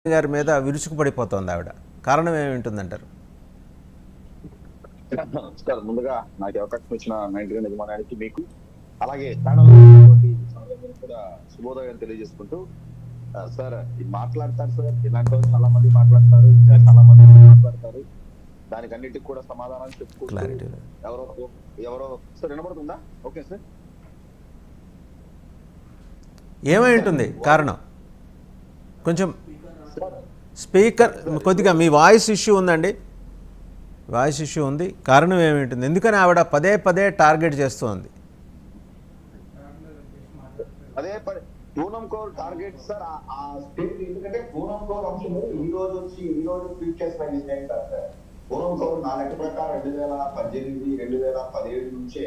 గారి మీద విరుచుకుపడిపోతోంది ఆవిడ. కారణం ఏమి ఉంటుందంటారు? సార్ ముందుగా నాకు అవకాశం ఇచ్చిన 90 యజమానానికి మీకు అలాగే ఛానల్ ఉన్నటువంటి కూడా శుభోదయం తెలియజేసుకుంటూ సార్ మాట్లాడతారు సార్, ఇలాంటి వాళ్ళు చాలా మంది మాట్లాడతారు, ఇంకా చాలా మంది మాట్లాడతారు, దానికి అన్నిటికి కూడా సమాధానాలు చెప్పుకుంటూ ఎవరో ఎవరో సార్ వినబడుతుందా? ఓకే సార్, ఏమై ఉంటుంది కారణం? కొంచెం స్పీకర్ కొద్దిగా మీ వాయిస్ ఇష్యూ ఉందండి, వాయిస్ ఇష్యూ ఉంది. కారణం ఏమి ఉంటుంది? ఎందుకని ఆవిడ పదే పదే టార్గెట్ చేస్తుంది? అదే పూనం కౌర్ టార్గెట్ సార్. ఆ స్టేట్ ఎందుకంటే పూనం కౌర్ అంశం ఈ రోజు ట్వీట్ చేసిన విషయం కాదు సార్. పూనం కౌర్ నా లెక్క ప్రకారం 2018, 2017 నుంచే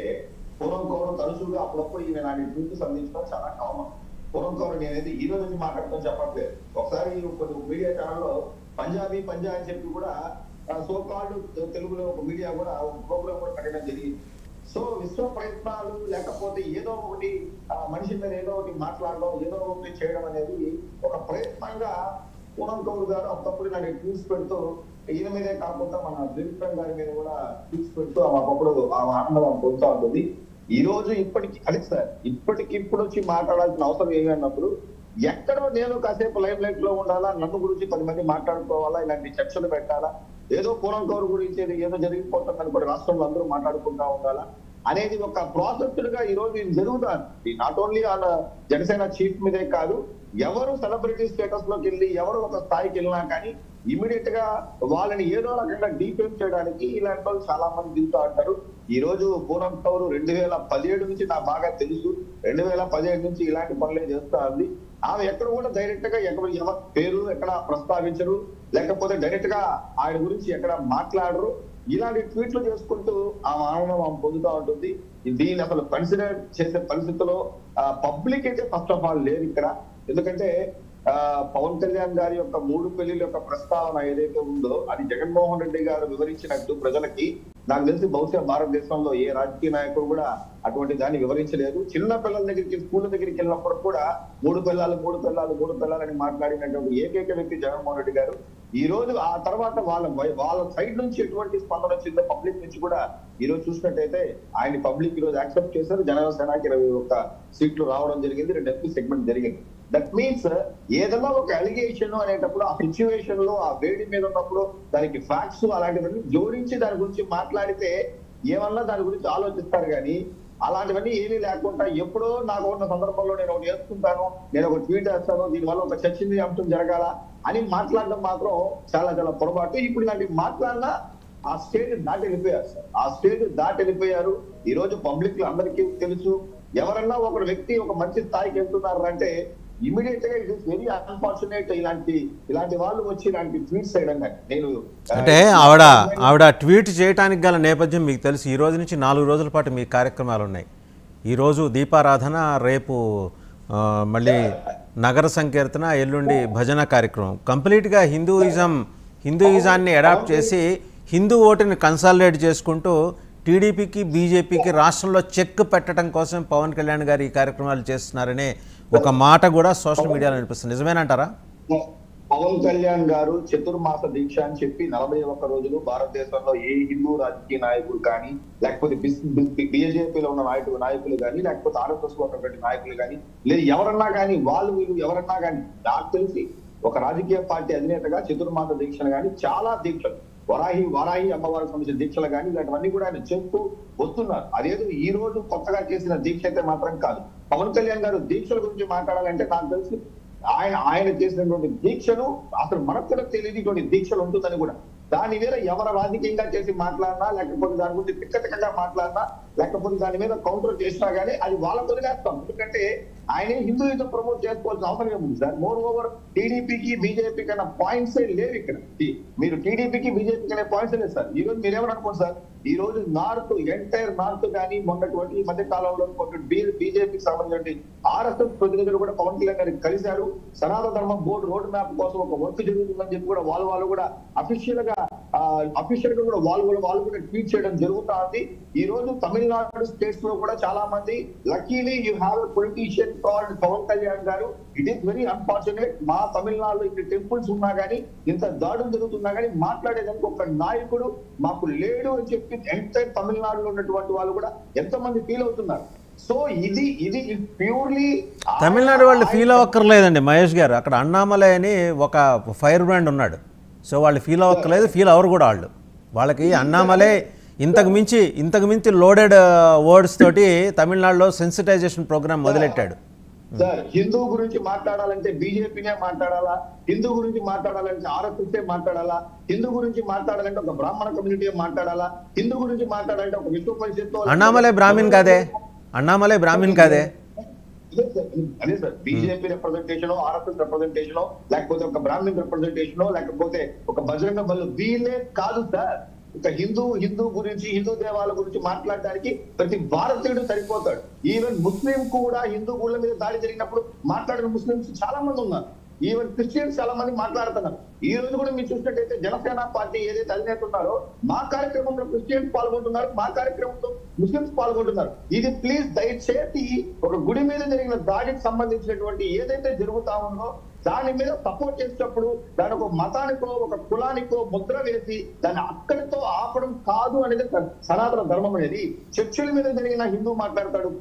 పూనం కౌర్ తరచుగా అప్పుడప్పుడు ఈమె నాటి ట్వీట్ సంధించడం చాలా కామన్. పూనం కౌర్ నేనైతే ఈ రోజు నుంచి మాట్లాడటం చెప్పట్లేదు. ఒకసారి కొన్ని మీడియా ఛానల్లో పంజాబీ అని చెప్పి కూడా సో కాల్డ్ తెలుగులో ఒక మీడియా కూడా ఒక ప్రోగ్రామ్ కూడా పెట్టడం జరిగింది. సో విశ్వ ప్రయత్నాలు లేకపోతే ఏదో ఒకటి మనిషి మీద ఏదో ఒకటి మాట్లాడడం, ఏదో ఒకటి చేయడం అనేది ఒక ప్రయత్నంగా పూనం కౌర్ గారు అప్పుడప్పుడు నాకు ట్వీట్స్ పెడుతూ ఈయన మీదే కాకుండా మన దిలీప్ గారి మీద కూడా ట్వీట్స్ పెడుతూ అప్పుడు ఆ ఆనందం పొందుతూ ఉంటుంది. ఈ రోజు ఇప్పటికి అది సార్ ఇప్పటికిప్పుడు వచ్చి మాట్లాడాల్సిన అవసరం ఏమి అన్నప్పుడు ఎక్కడో నేను కాసేపు లైవ్ లైట్ లో ఉండాలా, నన్ను గురించి 10 మంది మాట్లాడుకోవాలా, ఇలాంటి చర్చలు పెట్టాలా, ఏదో పూనం కౌర్ గురించి ఏదో జరిగిపోతుందని కూడా రాష్ట్రంలో అందరూ మాట్లాడుకుంటా ఉండాలా అనేది ఒక ప్రాసెస్ గా ఈ రోజు ఇది జరుగుతుంది. నాట్ ఓన్లీ వాళ్ళ జనసేన చీఫ్ మీదే కాదు, ఎవరు సెలబ్రిటీ స్టేటస్ లోకి వెళ్ళి ఎవరు ఒక స్థాయికి వెళ్ళినా కానీ ఇమీడియట్ గా వాళ్ళని ఏదో రకంగా డీఫేమ్ చేయడానికి ఇలాంటి వాళ్ళు చాలా మంది దిగుతూ అంటారు. ఈ రోజు పూనం కౌర్ 2017 నుంచి నాకు బాగా తెలుసు, 2017 నుంచి ఇలాంటి పనులే చేస్తా ఉంది. ఆమె ఎక్కడ కూడా డైరెక్ట్ గా ఎవరి పేరు ఎక్కడ ప్రస్తావించరు, లేకపోతే డైరెక్ట్ గా ఆయన గురించి ఎక్కడ మాట్లాడరు. ఇలాంటి ట్వీట్లు చేసుకుంటూ ఆమె ఆనందం పొందుతూ ఉంటుంది. దీన్ని అసలు కన్సిడర్ చేసే పరిస్థితిలో పబ్లిక్ అయితే ఫస్ట్ ఆఫ్ ఆల్ లేదు ఇక్కడ. ఎందుకంటే పవన్ కళ్యాణ్ గారి యొక్క 3 పెళ్లిల యొక్క ప్రస్తావన ఏదైతే ఉందో అది జగన్మోహన్ రెడ్డి గారు వివరించినట్టు ప్రజలకి నాకు తెలిసి బహుశా భారతదేశంలో ఏ రాజకీయ నాయకుడు కూడా అటువంటి దాన్ని వివరించలేదు. చిన్న పిల్లల దగ్గరికి స్కూల్ దగ్గరికి వెళ్ళినప్పుడు కూడా 3 పిల్లలు అని మాట్లాడినటువంటి ఏకైక వ్యక్తి జగన్మోహన్ రెడ్డి గారు. ఈ రోజు ఆ తర్వాత వాళ్ళ సైడ్ నుంచి ఎటువంటి స్పందన వచ్చిందో పబ్లిక్ నుంచి కూడా ఈ రోజు చూసినట్టయితే ఆయన పబ్లిక్ ఈ రోజు యాక్సెప్ట్ చేశారు. జనసేనకి 21 సీట్లు రావడం జరిగింది, 2 ఎంపీ సెగ్మెంట్ జరిగింది. దట్ మీన్స్ ఏదైనా ఒక అలిగేషన్ అనేటప్పుడు ఆ సిచ్యువేషన్ లో ఆ వేడి మీద ఉన్నప్పుడు దానికి ఫ్యాక్ట్స్ అలాంటివన్నీ జోడించి దాని గురించి మాట్లాడితే ఏమన్నా దాని గురించి ఆలోచిస్తారు కానీ అలాంటివన్నీ ఏమీ లేకుండా ఎప్పుడో నాకు ఉన్న సందర్భంలో నేను ఒకటి వేసుకుంటాను, నేను ఒక ట్వీట్ వేస్తాను, దీనివల్ల ఒక చర్చనీయాంశం జరగాల అని మాట్లాడడం మాత్రం చాలా చాలా పొరపాటు. ఇప్పుడు ఇలాంటి మాట్లాడినా ఆ స్టేజ్ దాటి వెళ్ళిపోయారు సార్, ఆ స్టేజ్ దాటి వెళ్ళిపోయారు. ఈ రోజు పబ్లిక్ లో అందరికీ తెలుసు, ఎవరన్నా ఒక వ్యక్తి ఒక మంచి స్థాయికి వెళ్తున్నారు అంటే ఇమీడియట్ గా ఇట్ ఇస్ వెరీ అన్ఫార్చునేట్ ఇలాంటి వాళ్ళు వచ్చి ఇలాంటి ట్వీట్స్ చేయడం. నేను అంటే ఆవిడ ట్వీట్ చేయడానికి గల నేపథ్యం మీకు తెలుసు. ఈ రోజు నుంచి 4 రోజుల పాటు మీ కార్యక్రమాలు ఉన్నాయి. ఈరోజు దీపారాధన, రేపు మళ్ళీ నగర సంకీర్తన, ఎల్లుండి భజన కార్యక్రమం. కంప్లీట్గా హిందూయిజాన్ని అడాప్ట్ చేసి హిందూ ఓటుని కన్సాలిడేట్ చేసుకుంటూ టీడీపీకి బీజేపీకి రాష్ట్రంలో చెక్ పెట్టడం కోసం పవన్ కళ్యాణ్ గారు ఈ కార్యక్రమాలు చేస్తున్నారనే ఒక మాట కూడా సోషల్ మీడియాలో అనిపిస్తుంది. నిజమేనంటారా? పవన్ కళ్యాణ్ గారు చతుర్మాస దీక్ష అని చెప్పి 41 రోజులు భారతదేశంలో ఏ హిందూ రాజకీయ నాయకుడు కానీ, లేకపోతే బీజేపీలో ఉన్న నాయకులు కానీ, లేకపోతే ఆర్ఎస్ఎస్ లో ఉన్నటువంటి నాయకులు కానీ, లేదు ఎవరన్నా కానీ వీళ్ళు ఎవరన్నా కానీ నాకు తెలిసి ఒక రాజకీయ పార్టీ అధినేతగా చతుర్మాస దీక్షలు కానీ చాలా దీక్షలు వారాహి అమ్మవారికి సంబంధించిన దీక్షలు కానీ ఇలాంటివన్నీ కూడా ఆయన చేస్తూ వస్తున్నారు. అదేదో ఈ రోజు కొత్తగా చేసిన దీక్ష అయితే మాత్రం కాదు. పవన్ కళ్యాణ్ గారు దీక్షల గురించి మాట్లాడాలంటే నాకు తెలిసి ఆయన చేసినటువంటి దీక్షను అసలు మనకు కూడా తెలియదు ఇటువంటి దీక్షలు ఉంటుందని కూడా. దాని మీద ఎవరు రాజకీయంగా చేసి మాట్లాడినా, లేకపోతే దాని గురించి పిచ్చటికగా మాట్లాడినా, లేకపోతే దాని మీద కౌంటర్ చేసినా కానీ అది వాళ్ళతో వేస్తాం. ఎందుకంటే ఆయన హిందూయిజం ప్రమోట్ చేసుకోవాల్సిన అవసరం ఏముంది సార్? మోర్ ఓవర్ టీడీపీకి బీజేపీకి అన్న పాయింట్స్ లేవు ఇక్కడ. మీరు టీడీపీకి బీజేపీకి అనే పాయింట్స్ లేదు సార్. ఈ రోజు మీరు ఏమనుకోండి సార్, ఈ రోజు ఎంటైర్ నార్త్ కానీ మొన్నటువంటి ఈ మధ్య కాలంలో బీజేపీకి సంబంధించిన ఆర్ఎస్ఎస్ ప్రతినిధులు కూడా పవన్ కళ్యాణ్ గారికి కలిశారు. సనాతన ధర్మం బోర్డు రోడ్ మ్యాప్ కోసం ఒక వర్క్ జరుగుతుందని చెప్పి కూడా వాళ్ళు కూడా అఫీషియల్ గా అఫీషియల్ గా కూడా వాళ్ళు కూడా ట్వీట్ చేయడం జరుగుతా ఉంది. ఈ రోజు తమిళనాడు స్టేట్స్ లో కూడా చాలా మంది luckily you have a politician called Pawan Kalyan garu. It is very unfortunate. మా తమిళనాడులో ఇక్కడ టెంపుల్స్ ఉన్నా కానీ, ఇంత దాడులు జరుగుతున్నా కానీ మాట్లాడేదానికి ఒక నాయకుడు మాకు లేడు అని చెప్పి ఎంటైర్ తమిళనాడులో ఉన్నటువంటి వాళ్ళు కూడా ఎంతమంది ఫీల్ అవుతున్నారు. సో ఇది ప్యూర్లీ తమిళనాడు వాళ్ళు ఫీల్ అవ్వక్కర్లేదండి మహేష్ గారు. అక్కడ అన్నామలై అని ఒక ఫైర్ బ్రాండ్ ఉన్నాడు. సో వాళ్ళు ఫీల్ అవ్వక్కర్లేదు, ఫీల్ అవ్వరు కూడా వాళ్ళు. వాళ్ళకి అన్నామలై ఇంతకు మించి లోడెడ్ వర్డ్స్ తోటి తమిళనాడులో సెన్సిటైజేషన్ ప్రోగ్రామ్ మొదలెట్టాడు. సార్ హిందూ గురించి మాట్లాడాలంటే బీజేపీనే మాట్లాడాలా, హిందూ గురించి మాట్లాడాలంటే ఆర్ఎస్ఎస్ మాట్లాడాలా, హిందూ గురించి మాట్లాడాలంటే ఒక బ్రాహ్మణ కమ్యూనిటీ మాట్లాడాలా, హిందూ గురించి మాట్లాడాలంటే ఒక విశ్వ పరిషత్తు. అన్నామలై బ్రాహ్మణ్ కాదే, అన్నామలై బ్రాహ్మణ్ కాదే. అదే sir, BJP representation, RSS representation, లేకపోతే ఒక బ్రాహ్మణ్ రిప్రజెంటేషన్, లేకపోతే ఒక బజరంగ బలు, వీళ్ళే కాదు సార్. ఒక హిందూ గురించి, హిందూ దేవాలయ గురించి మాట్లాడడానికి ప్రతి భారతీయుడు సరిపోతాడు. ఈవెన్ ముస్లిం కూడా హిందూ గుళ్ళ మీద దాడి జరిగినప్పుడు మాట్లాడిన ముస్లింస్ చాలా మంది ఉన్నారు. ఈవెన్ క్రిస్టియన్స్ చాలా మంది మాట్లాడుతున్నారు. ఈ రోజు కూడా మీరు చూసినట్టయితే జనసేన పార్టీ ఏదైతే అధినేత ఉన్నారో మా కార్యక్రమంలో క్రిస్టియన్స్ పాల్గొంటున్నారు, మా కార్యక్రమంలో ముస్లింస్ పాల్గొంటున్నారు. ఇది ప్లీజ్ దయచేసి ఒక గుడి మీద జరిగిన దాడికి సంబంధించినటువంటి ఏదైతే జరుగుతా ఉందో దాని మీద సపోర్ట్ చేసేటప్పుడు దాని ఒక మతానికో ఒక కులానికో ముద్ర వేసి దాన్ని అక్కడితో ఆపడం కాదు అనేది సనాతన ధర్మం అనేది. చర్చిల మీద జరిగిన హిందూ మాట్లాడతాడు,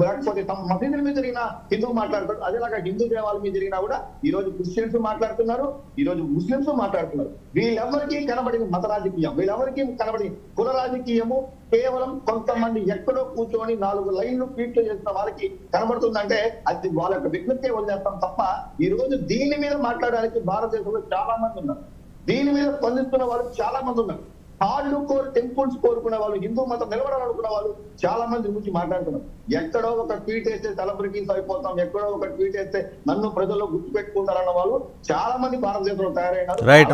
లేకపోతే మసీదుల మీద జరిగిన హిందూ మాట్లాడతాడు. అదేలాగా హిందూ దేవాలయం మీద జరిగినా కూడా ఈ రోజు క్రిస్టియన్స్ మాట్లాడుతున్నారు, ఈ రోజు ముస్లింస్ మాట్లాడుతున్నారు. వీళ్ళెవరికీ కనబడిన మత రాజకీయం, వీళ్ళెవరికీ కనబడిన కుల రాజకీయము కేవలం కొంతమంది ఎక్కడో కూర్చొని 4 లైన్లు ట్వీట్లు చేసిన వాళ్ళకి కనబడుతుందంటే అది వాళ్ళ యొక్క విజ్ఞప్తే వదిలేస్తాం తప్ప ఈ రోజు దీని మీద మాట్లాడడానికి భారతదేశంలో చాలా మంది ఉన్నారు. దీని మీద స్పందిస్తున్న వాళ్ళు చాలా మంది ఉన్నారు. హార్డ్ కోర్ టెంపుల్స్ కోరుకునే వాళ్ళు, హిందూ మతం నిలబడాలనుకున్న వాళ్ళు చాలా మంది గురించి మాట్లాడుతున్నారు. ఎక్కడో ఒక ట్వీట్ వేస్తే సెలబ్రిటీస్ అయిపోతాం, ఎక్కడో ఒక ట్వీట్ వేస్తే నన్ను ప్రజల్లో గుర్తుపెట్టుకుంటారన్న వాళ్ళు చాలా మంది భారతదేశంలో తయారైనారు. రైట్,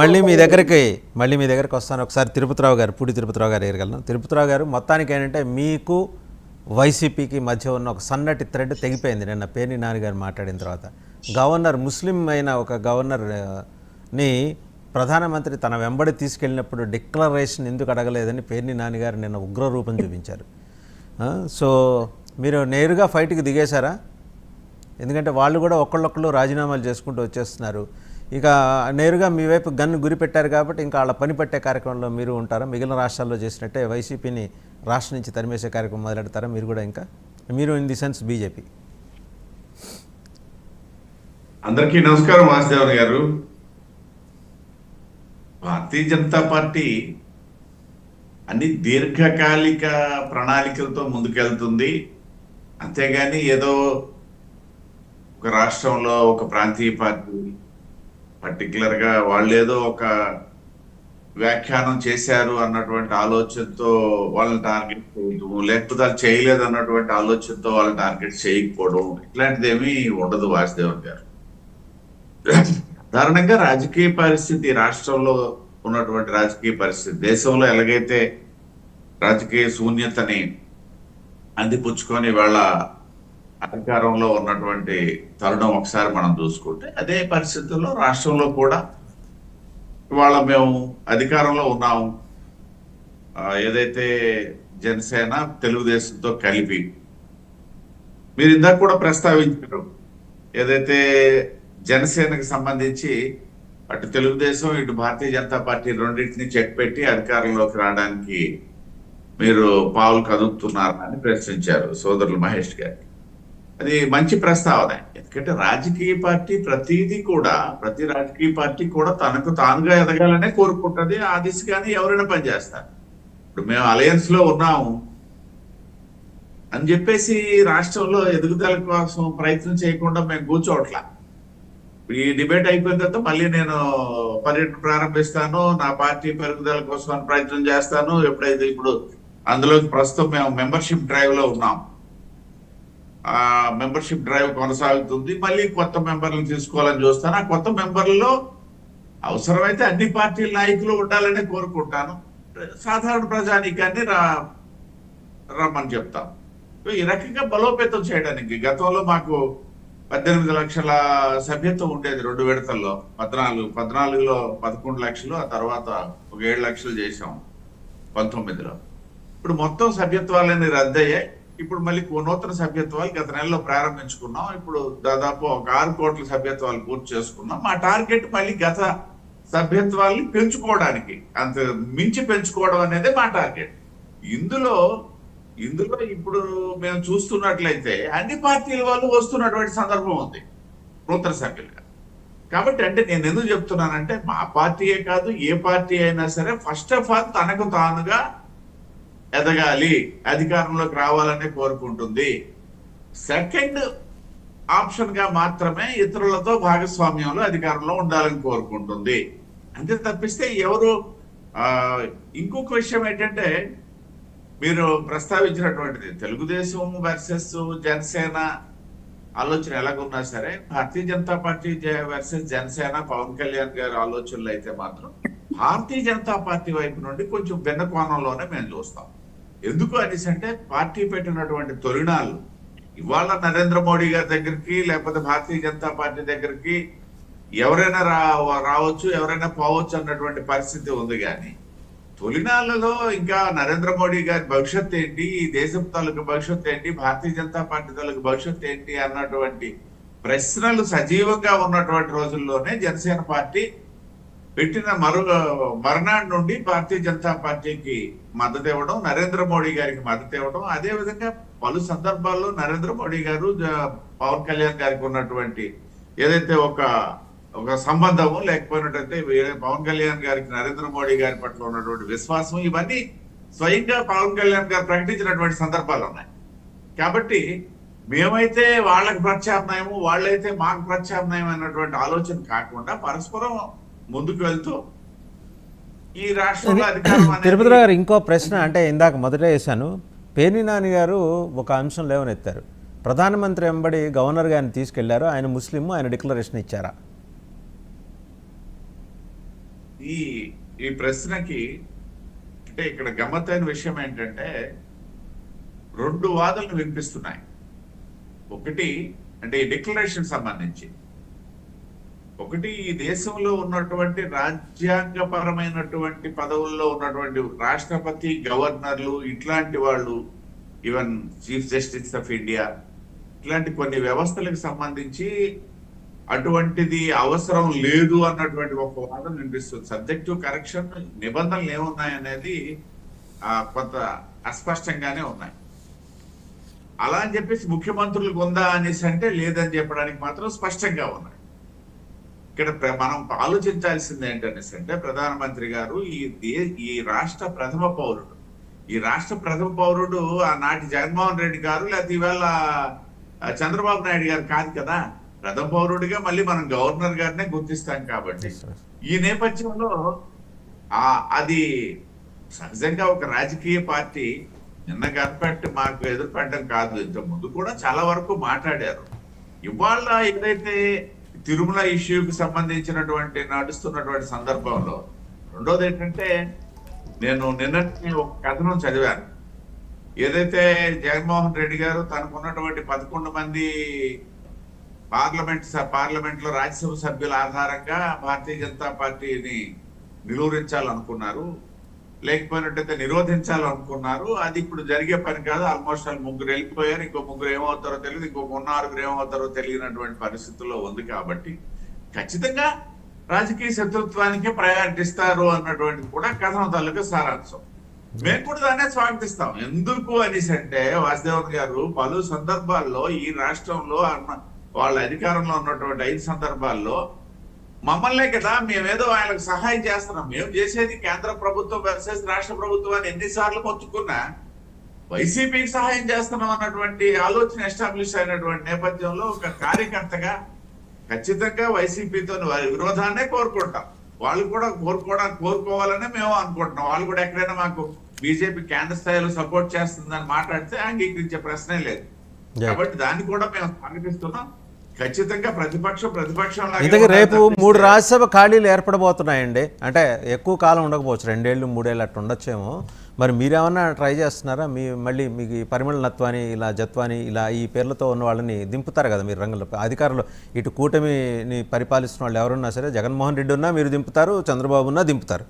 మళ్ళీ మీ దగ్గరికి వస్తాను. ఒకసారి తిరుపతిరావు గారు, పూడి తిరుపతిరావు గారు ఎరగలను. తిరుపతిరావు గారు, మొత్తానికి ఏంటంటే మీకు వైసీపీకి మధ్య ఉన్న ఒక సన్నటి థ్రెడ్ తెగిపోయింది నిన్న పేర్ని నాని గారు మాట్లాడిన తర్వాత. గవర్నర్, ముస్లిం అయిన ఒక గవర్నర్ని ప్రధానమంత్రి తన వెంబడి తీసుకెళ్ళినప్పుడు డిక్లరేషన్ ఎందుకు అడగలేదని పేర్ని నాని గారు నిన్న ఉగ్ర రూపం చూపించారు. సో మీరు నేరుగా ఫైట్కి దిగేశారా? ఎందుకంటే వాళ్ళు కూడా ఒకళ్ళొక్కళ్ళు రాజీనామాలు చేసుకుంటూ వచ్చేస్తున్నారు. ఇక నేరుగా మీ వైపు గన్ను గురి పెట్టారు కాబట్టి ఇంకా వాళ్ళ పని పట్టే కార్యక్రమంలో మీరు ఉంటారా? మిగిలిన రాష్ట్రాల్లో చేసినట్టే వైసీపీని రాష్ట్రం నుంచి తరిమేసే కార్యక్రమం మొదలెడతారా మీరు కూడా? ఇంకా మీరు ఇన్ ది సెన్స్ బీజేపీ. అందరికీ నమస్కారం. వాసుదేవన్ గారు, భారతీయ జనతా పార్టీ అన్ని దీర్ఘకాలిక ప్రణాళికలతో ముందుకెళ్తుంది. అంతేగాని ఏదో ఒక రాష్ట్రంలో ఒక ప్రాంతీయ పార్టీ పర్టికులర్గా వాళ్ళు ఏదో ఒక వ్యాఖ్యానం చేశారు అన్నటువంటి ఆలోచనతో వాళ్ళని టార్గెట్ చేయడం, లేకపోతే వాళ్ళు చేయలేదు అన్నటువంటి ఆలోచనతో వాళ్ళని టార్గెట్ చేయకపోవడం, ఇట్లాంటిది ఏమీ ఉండదు వాసుదేవన్ గారు. సాధారణంగా రాజకీయ పరిస్థితి, రాష్ట్రంలో ఉన్నటువంటి రాజకీయ పరిస్థితి, దేశంలో ఎలాగైతే రాజకీయ శూన్యతని అందిపుచ్చుకొని వాళ్ళ అధికారంలో ఉన్నటువంటి తరుణం ఒకసారి మనం చూసుకుంటే, అదే పరిస్థితుల్లో రాష్ట్రంలో కూడా ఇవాళ మేము అధికారంలో ఉన్నాము. ఏదైతే జనసేన తెలుగుదేశంతో కలిపి మీరు ఇందాక కూడా ప్రస్తావించారు, ఏదైతే జనసేనకి సంబంధించి అటు తెలుగుదేశం ఇటు భారతీయ జనతా పార్టీ రెండింటిని చెక్ పెట్టి అధికారంలోకి రావడానికి మీరు పావులు కదుపుతున్నారని ప్రశ్నించారు సోదరులు మహేష్ గారికి. అది మంచి ప్రస్తావన. ఎందుకంటే రాజకీయ పార్టీ ప్రతి రాజకీయ పార్టీ కూడా తనకు తానుగా ఎదగాలనే కోరుకుంటుంది. ఆ దిశగానే ఎవరైనా పనిచేస్తారు. ఇప్పుడు మేము అలయన్స్ లో ఉన్నాము అని చెప్పేసి రాష్ట్రంలో ఎదుగుదల కోసం ప్రయత్నం చేయకుండా మేము కూర్చోవట్లా. ఈ డిబేట్ అయిపోయిన తర్వాత మళ్ళీ నేను పర్యటన ప్రారంభిస్తాను, నా పార్టీ పెరుగుదల కోసం ప్రయత్నం చేస్తాను. ఎప్పుడైతే ఇప్పుడు అందులో ప్రస్తుతం మేము మెంబర్షిప్ డ్రైవ్ లో ఉన్నాం. ఆ మెంబర్షిప్ డ్రైవ్ కొనసాగుతుంది. మళ్ళీ కొత్త మెంబర్లను తీసుకోవాలని చూస్తాను. ఆ కొత్త మెంబర్లలో అవసరమైతే అన్ని పార్టీల నాయకులు ఉండాలని కోరుకుంటాను. సాధారణ ప్రజానీకాన్ని రమ్మని చెప్తాం. ఈ రకంగా బలోపేతం చేయడానికి గతంలో మాకు 18 లక్షల సభ్యత్వం ఉండేది 2 విడతల్లో. 14లో 11 లక్షలు, ఆ తర్వాత ఒక 7 లక్షలు చేశాం 19లో. ఇప్పుడు మొత్తం సభ్యత్వాలన్నీ రద్దయ్యాయి. ఇప్పుడు మళ్ళీ నూతన సభ్యత్వాలు గత నెలలో ప్రారంభించుకున్నాం. ఇప్పుడు దాదాపు ఒక 6 కోట్ల సభ్యత్వాలు పూర్తి చేసుకున్నాం. మా టార్గెట్ మళ్ళీ గత సభ్యత్వాల్ని పెంచుకోవడానికి, అంత మించి పెంచుకోవడం అనేది మా టార్గెట్. ఇందులో ఇప్పుడు మేము చూస్తున్నట్లయితే అన్ని పార్టీల వాళ్ళు వస్తున్నటువంటి సందర్భం ఉంది నూతన సభ్యులుగా. కాబట్టి అంటే నేను ఎందుకు చెప్తున్నానంటే, మా పార్టీయే కాదు ఏ పార్టీ అయినా సరే ఫస్ట్ ఆఫ్ ఆల్ తనకు తానుగా ఎదగాలి, అధికారంలోకి రావాలని కోరుకుంటుంది. సెకండ్ ఆప్షన్ గా మాత్రమే ఇతరులతో భాగస్వామ్యంలో అధికారంలో ఉండాలని కోరుకుంటుంది. అంతే తప్పిస్తే ఎవరు ఇంకొక విషయం ఏంటంటే, మీరు ప్రస్తావించినటువంటిది తెలుగుదేశం వర్సెస్ జనసేన ఆలోచన ఎలాగున్నా సరే, భారతీయ జనతా పార్టీ వర్సెస్ జనసేన పవన్ కళ్యాణ్ గారి ఆలోచనలు అయితే మాత్రం భారతీయ జనతా పార్టీ వైపు నుండి కొంచెం భిన్న కోణంలోనే మేము చూస్తాం. ఎందుకు అనేసి అంటే, పార్టీ పెట్టినటువంటి తొలినాళ్ళు ఇవాళ నరేంద్ర మోడీ గారి దగ్గరికి లేకపోతే భారతీయ జనతా పార్టీ దగ్గరికి ఎవరైనా రావచ్చు, ఎవరైనా పోవచ్చు అన్నటువంటి పరిస్థితి ఉంది. కానీ తొలినాళ్లలో ఇంకా నరేంద్ర మోడీ గారి భవిష్యత్ ఏంటి, ఈ దేశం తాలూకు భవిష్యత్ ఏంటి, భారతీయ జనతా పార్టీ తాలూకు భవిష్యత్ ఏంటి అన్నటువంటి ప్రశ్నలు సజీవంగా ఉన్నటువంటి రోజుల్లోనే జనసేన పార్టీ పెట్టిన మరునాడు నుండి భారతీయ జనతా పార్టీకి మద్దతు ఇవ్వడం, నరేంద్ర మోడీ గారికి మద్దతు ఇవ్వడం, అదే విధంగా పలు సందర్భాల్లో నరేంద్ర మోడీ గారు పవన్ కళ్యాణ్ గారికి ఉన్నటువంటి ఏదైతే ఒక సంబంధము లేకపోయినట్టయితే పవన్ కళ్యాణ్ గారికి నరేంద్ర మోడీ గారి పట్ల ఉన్నటువంటి విశ్వాసం, ఇవన్నీ స్వయంగా పవన్ కళ్యాణ్ గారు ప్రకటించినటువంటి సందర్భాలు ఉన్నాయి. కాబట్టి మేమైతే వాళ్ళకి ప్రత్యామ్నాయము, వాళ్ళైతే మాకు ప్రత్యామ్నాయం అన్నటువంటి ఆలోచన కాకుండా పరస్పరం ముందుకు వెళ్తూ ఈ రాష్ట్రంలో అధికారం. తిరుపతిరావు గారు ఇంకో ప్రశ్న, అంటే ఇందాక మొదట వేశాను, పేర్ని నాని గారు ఒక అంశం లేవనెత్తారు. ప్రధానమంత్రి వెంబడి గవర్నర్ గారిని తీసుకెళ్లారు, ఆయన ముస్లిం, ఆయన డిక్లరేషన్ ఇచ్చారా? ఈ ప్రశ్నకి అంటే ఇక్కడ గమ్మత్తైన విషయం ఏంటంటే, 2 వాదనలు వినిపిస్తున్నాయి. ఒకటి అంటే ఈ డిక్లరేషన్ సంబంధించి, ఒకటి ఈ దేశంలో ఉన్నటువంటి రాజ్యాంగపరమైనటువంటి పదవుల్లో ఉన్నటువంటి రాష్ట్రపతి, గవర్నర్లు, ఇట్లాంటి వాళ్ళు, even chief justice of India, ఇట్లాంటి కొన్ని వ్యవస్థలకు సంబంధించి అటువంటిది అవసరం లేదు అన్నటువంటి ఒక వాదన వినిపిస్తుంది. సబ్జెక్టివ్ కరెక్షన్ నిబంధనలు ఏమున్నాయనేది కొంత అస్పష్టంగానే ఉన్నాయి. అలా అని చెప్పేసి ముఖ్యమంత్రులకు ఉందా అనేసి అంటే లేదని చెప్పడానికి మాత్రం స్పష్టంగా ఉన్నాయి. ఇక్కడ మనం ఆలోచించాల్సింది ఏంటనేసి అంటే, ప్రధానమంత్రి గారు ఈ రాష్ట్ర ప్రథమ పౌరుడు. ఈ రాష్ట్ర ప్రథమ పౌరుడు ఆనాటి జగన్మోహన్ రెడ్డి గారు లేకపోతే ఈవేళ చంద్రబాబు నాయుడు గారు కాదు కదా. ప్రథమ పౌరుడిగా మళ్ళీ మనం గవర్నర్ గారినే గుర్తిస్తాం. కాబట్టి ఈ నేపథ్యంలో అది సహజంగా ఒక రాజకీయ పార్టీ నిన్న గర్పెట్టి మాకు ఎదురుపెట్టడం కాదు, ఇంత ముందు కూడా చాలా వరకు మాట్లాడారు. ఇవాళ ఏదైతే తిరుమల ఇష్యూకి సంబంధించినటువంటి నడుస్తున్నటువంటి సందర్భంలో రెండోది ఏంటంటే, నేను నిన్నటి ఒక కథనం చదివాను. ఏదైతే జగన్మోహన్ రెడ్డి గారు తనకున్నటువంటి 11 మంది పార్లమెంట్ లో రాజ్యసభ సభ్యుల ఆధారంగా భారతీయ జనతా పార్టీని నిలువరించాలనుకున్నారు, లేకపోయినట్టయితే నిరోధించాలనుకున్నారు. అది ఇప్పుడు జరిగే పని కాదు. ఆల్మోస్ట్ వాళ్ళు 3 వెళ్ళిపోయారు, ఇంకో 3 ఏమవుతారో తెలియదు, ఇంకో 6 ఏమవుతారో తెలియనటువంటి పరిస్థితుల్లో ఉంది. కాబట్టి ఖచ్చితంగా రాజకీయ శత్రుత్వానికే ప్రయారిటీ ఇస్తారు అన్నటువంటి కూడా కథనం తాలూకా సారాంశం. మేము కూడా దాన్నే స్వాగతిస్తాం. ఎందుకు అనేసి అంటే, వాసుదేవన్ గారు పలు సందర్భాల్లో ఈ రాష్ట్రంలో వాళ్ళ అధికారంలో ఉన్నటువంటి 5 సందర్భాల్లో మమ్మల్నే కదా మేమేదో ఆయనకు సహాయం చేస్తున్నాం. మేము చేసేది కేంద్ర ప్రభుత్వం వర్సెస్ రాష్ట్ర ప్రభుత్వాన్ని ఎన్నిసార్లు మొత్తుకున్నా వైసీపీకి సహాయం చేస్తున్నాం అన్నటువంటి ఆలోచన ఎస్టాబ్లిష్ అయినటువంటి నేపథ్యంలో ఒక కార్యకర్తగా ఖచ్చితంగా వైసీపీతో విరోధాన్నే కోరుకుంటాం. వాళ్ళు కూడా కోరుకోవాలనే మేము అనుకుంటున్నాం. వాళ్ళు కూడా ఎక్కడైనా మాకు బీజేపీ కేంద్ర స్థాయిలో సపోర్ట్ చేస్తుందని మాట్లాడితే అంగీకరించే ప్రశ్నే లేదు. కాబట్టి దాన్ని కూడా మేము స్వాగతిస్తున్నాం. ఖచ్చితంగా ప్రతిపక్షం రేపు 3 రాజ్యసభ ఖాళీలు ఏర్పడబోతున్నాయండి. అంటే ఎక్కువ కాలం ఉండకపోవచ్చు, 2 ఏళ్ళు 3 ఏళ్ళు అట్లా ఉండొచ్చేమో. మరి మీరేమన్నా ట్రై చేస్తున్నారా? మళ్ళీ మీకు ఈ పరిమళ నత్వాని, ఇలా జత్వాని, ఇలా ఈ పేర్లతో ఉన్న వాళ్ళని దింపుతారు కదా మీరు రంగంలో? అధికారులు ఇటు కూటమిని పరిపాలిస్తున్న వాళ్ళు ఎవరున్నా సరే, జగన్మోహన్ రెడ్డి ఉన్నా మీరు దింపుతారు, చంద్రబాబు ఉన్నా దింపుతారు.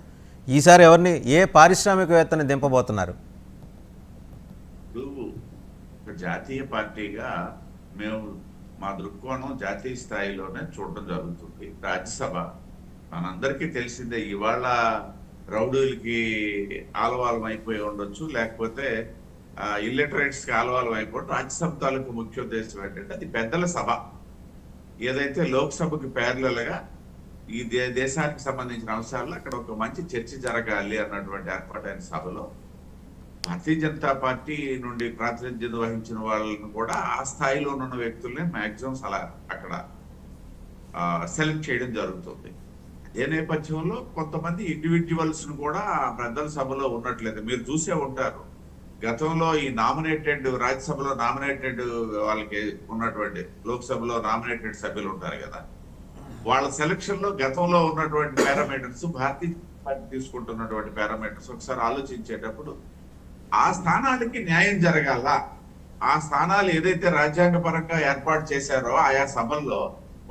ఈసారి ఎవరిని, ఏ పారిశ్రామికవేత్తని దింపబోతున్నారు? జాతీయ పార్టీగా మేము మా దృక్కోణం జాతీయ స్థాయిలోనే చూడడం జరుగుతుంది. రాజ్యసభ మనందరికీ తెలిసిందే, ఇవాళ రౌడీలకి ఆలవాలం అయిపోయి ఉండొచ్చు, లేకపోతే ఇల్లిటరేట్స్ కి ఆలవాలం అయిపోవడం. రాజ్యసభ తాలూకు ముఖ్య ఉద్దేశం ఏంటంటే అది పెద్దల సభ. ఏదైతే లోక్సభకి ప్యారలల్గా ఈ దేశానికి సంబంధించిన అంశాల్లో అక్కడ ఒక మంచి చర్చ జరగాలి అన్నటువంటి ఏర్పాటైన సభలో భారతీయ జనతా పార్టీ నుండి ప్రాతినిధ్యం వహించిన వాళ్ళను కూడా ఆ స్థాయిలో ఉన్న వ్యక్తుల్ని మాక్సిమం అలా అక్కడ సెలెక్ట్ చేయడం జరుగుతుంది. అదే నేపథ్యంలో కొంతమంది ఇండివిజువల్స్ ను కూడా పెద్దల సభలో ఉన్నట్లేదు. మీరు చూసే ఉంటారు, గతంలో ఈ నామినేటెడ్ రాజ్యసభలో నామినేటెడ్ వాళ్ళకి ఉన్నటువంటి, లోక్సభలో నామినేటెడ్ సభ్యులు ఉంటారు కదా, వాళ్ళ సెలక్షన్ లో గతంలో ఉన్నటువంటి పారామీటర్స్, భారతీయ పార్టీ తీసుకుంటున్నటువంటి పారామీటర్స్ ఒకసారి ఆలోచించేటప్పుడు ఆ స్థానాలకి న్యాయం జరగాల. ఆ స్థానాలు ఏదైతే రాజ్యాంగ పరంగా ఏర్పాటు చేశారో ఆయా సభల్లో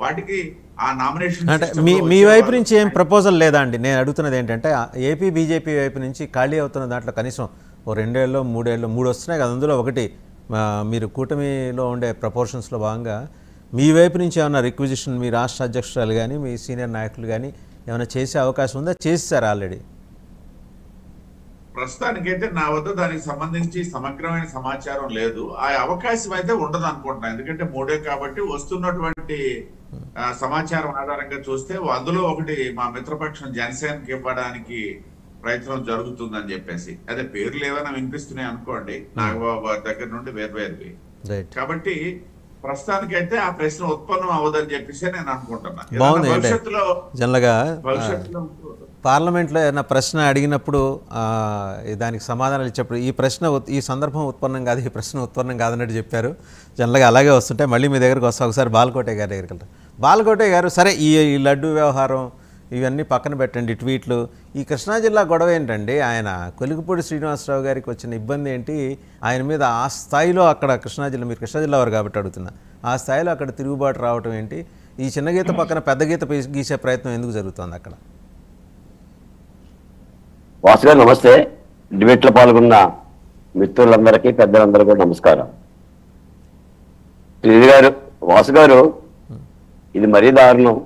వాటికి ఆ నామినేషన్ అంటే మీ వైపు నుంచి ఏం ప్రపోజల్ లేదా అండి? నేను అడుగుతున్నది ఏంటంటే, ఏపీ బీజేపీ వైపు నుంచి ఖాళీ అవుతున్న దాంట్లో కనీసం ఓ 2 ఏళ్ళు 3 ఏళ్ళు 3 వస్తున్నాయి కదా, అందులో ఒకటి మీరు కూటమిలో ఉండే ప్రపోర్షన్స్లో భాగంగా మీ వైపు నుంచి ఏమైనా రిక్విజిషన్ మీ రాష్ట్ర అధ్యక్షురాలు కానీ మీ సీనియర్ నాయకులు కానీ ఏమైనా చేసే అవకాశం ఉందా? చేశారు ఆల్రెడీ? ప్రస్తుతానికైతే నా వద్ద దానికి సంబంధించి సమగ్రమైన సమాచారం లేదు. ఆ అవకాశం అయితే ఉండదు అనుకుంటున్నాను. ఎందుకంటే 3 కాబట్టి వస్తున్నటువంటి సమాచారం ఆధారంగా చూస్తే అందులో ఒకటి మా మిత్రపక్షం జనసేనకి ఇవ్వడానికి ప్రయత్నం జరుగుతుందని చెప్పేసి, అదే పేర్లు ఏమైనా వినిపిస్తున్నాయి అనుకోండి నాగబాబు దగ్గర నుండి వేర్వేరువి. కాబట్టి ప్రస్తుతానికైతే ఆ ప్రశ్న ఉత్పన్నం అవ్వదని చెప్పేసి నేను అనుకుంటున్నాను. భవిష్యత్తులో పార్లమెంట్లో ఏదైనా ప్రశ్న అడిగినప్పుడు దానికి సమాధానాలు ఇచ్చేప్పుడు ఈ సందర్భం ఉత్పన్నం కాదు, ఈ ప్రశ్న ఉత్పన్నం కాదన్నట్టు చెప్పారు. జనరల్గా అలాగే వస్తుంటాయి. మళ్ళీ మీ దగ్గరకు వస్తా, ఒకసారి బాలకోటే గారి దగ్గరికి వెళ్తాం. బాలకోటే గారు, సరే ఈ లడ్డు వ్యవహారం ఇవన్నీ పక్కన పెట్టండి, ట్వీట్లు. ఈ కృష్ణా జిల్లా గొడవ ఏంటండి? ఆయన కొలిగిపూడి శ్రీనివాసరావు గారికి వచ్చిన ఇబ్బంది ఏంటి? ఆయన మీద ఆ స్థాయిలో అక్కడ కృష్ణా జిల్లా, మీరు కృష్ణా జిల్లా వారు కాబట్టి అడుగుతున్నా, ఆ స్థాయిలో అక్కడ తిరుగుబాటు రావటం ఏంటి? ఈ చిన్న గీత పక్కన పెద్ద గీత గీసే ప్రయత్నం ఎందుకు జరుగుతుంది అక్కడ? వాసు గారు నమస్తే. డిబేట్లో పాల్గొన్న మిత్రులందరికీ పెద్దలందరూ కూడా నమస్కారం. శ్రీ గారు, వాసు గారు, ఇది మరీ దారుణం.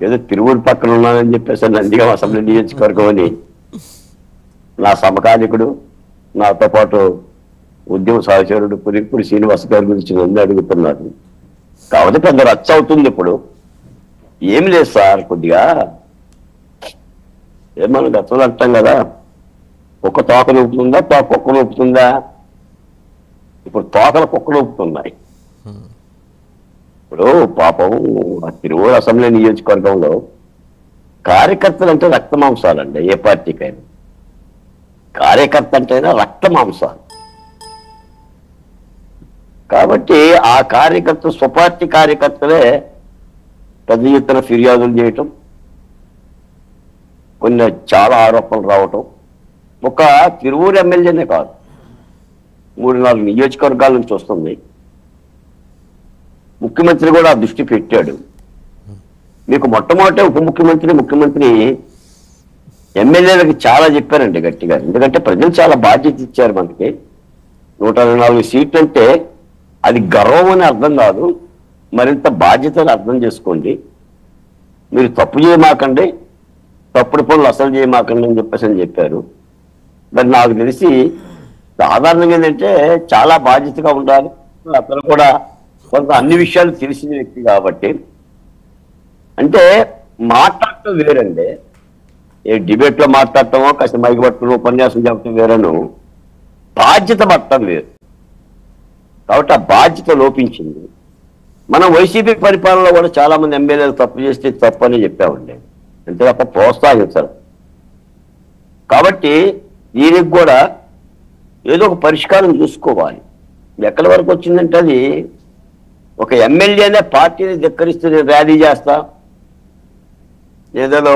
ఏదో తిరువురు పక్కన ఉన్నానని చెప్పేసి నందిగామ అసెంబ్లీ నియోజకవర్గం అని నా సమకాలికుడు, నాతో పాటు ఉద్యమ సహచరుడు పులిపూడి శ్రీనివాస్ గారి గురించి నన్ను అడుగుతున్నారు. కాబట్టి పెద్ద రచ్చ అవుతుంది. ఇప్పుడు ఏమి లేదు సార్, కొద్దిగా ఏమన్నా గతంలో అంటాం కదా, ఒక్క తోక నొప్పుతుందా, కుక్క నొప్పుతుందా? ఇప్పుడు తోకలు కుక్క నొప్పుతున్నాయి. ఇప్పుడు పాపం ఆ తిరువూరు అసెంబ్లీ నియోజకవర్గంలో కార్యకర్తలు అంటే రక్త మాంసాలండి. ఏ పార్టీకైనా కార్యకర్త అంటేనా రక్త మాంసాలు. కాబట్టి ఆ కార్యకర్త, స్వపార్టీ కార్యకర్తలే పెద్ద ఎత్తున ఫిర్యాదులు చేయటం, కొన్ని చాలా ఆరోపణలు రావటం. ఒక తిరువూరు ఎమ్మెల్యేనే కాదు, 3-4 నియోజకవర్గాల నుంచి వస్తుంది. ముఖ్యమంత్రి కూడా ఆ దృష్టి పెట్టాడు. మీకు మొట్టమొదటి ఉప ముఖ్యమంత్రి ఎమ్మెల్యేలకు చాలా చెప్పారండి గట్టిగా. ఎందుకంటే ప్రజలు చాలా బాధ్యత ఇచ్చారు మనకి. 124 సీట్లు అంటే అది గర్వం అని అర్థం కాదు, మరింత బాధ్యతను అర్థం చేసుకోండి. మీరు తప్పు చేయమాకండి, తప్పుడు పనులు అసలు చేయమాకండి అని చెప్పారు. మరి నాకు తెలిసి సాధారణంగా ఏంటంటే చాలా బాధ్యతగా ఉండాలి. అతను కూడా కొంత అన్ని విషయాలు తెలిసిన వ్యక్తి కాబట్టి, అంటే మాట్లాడటం వేరండి. ఏ డిబేట్లో మాట్లాడటమో, కాస్త మైకి పట్టడం, ఉపన్యాసం చెప్పడం వేరను, బాధ్యత పట్టడం వేరు. కాబట్టి ఆ బాధ్యత లోపించింది. మనం వైసీపీ పరిపాలనలో కూడా చాలా మంది ఎమ్మెల్యేలు తప్పు చేస్తే తప్పు అని చెప్పామండి, అంతే తప్ప ప్రోత్సహించారు. కాబట్టి దీనికి కూడా ఏదో ఒక పరిష్కారం చూసుకోవాలి. ఎక్కడి వరకు వచ్చిందంటే అది ఒక ఎమ్మెల్యేనే పార్టీని ధిక్కరిస్తూ ర్యాలీ చేస్తా, ఏదో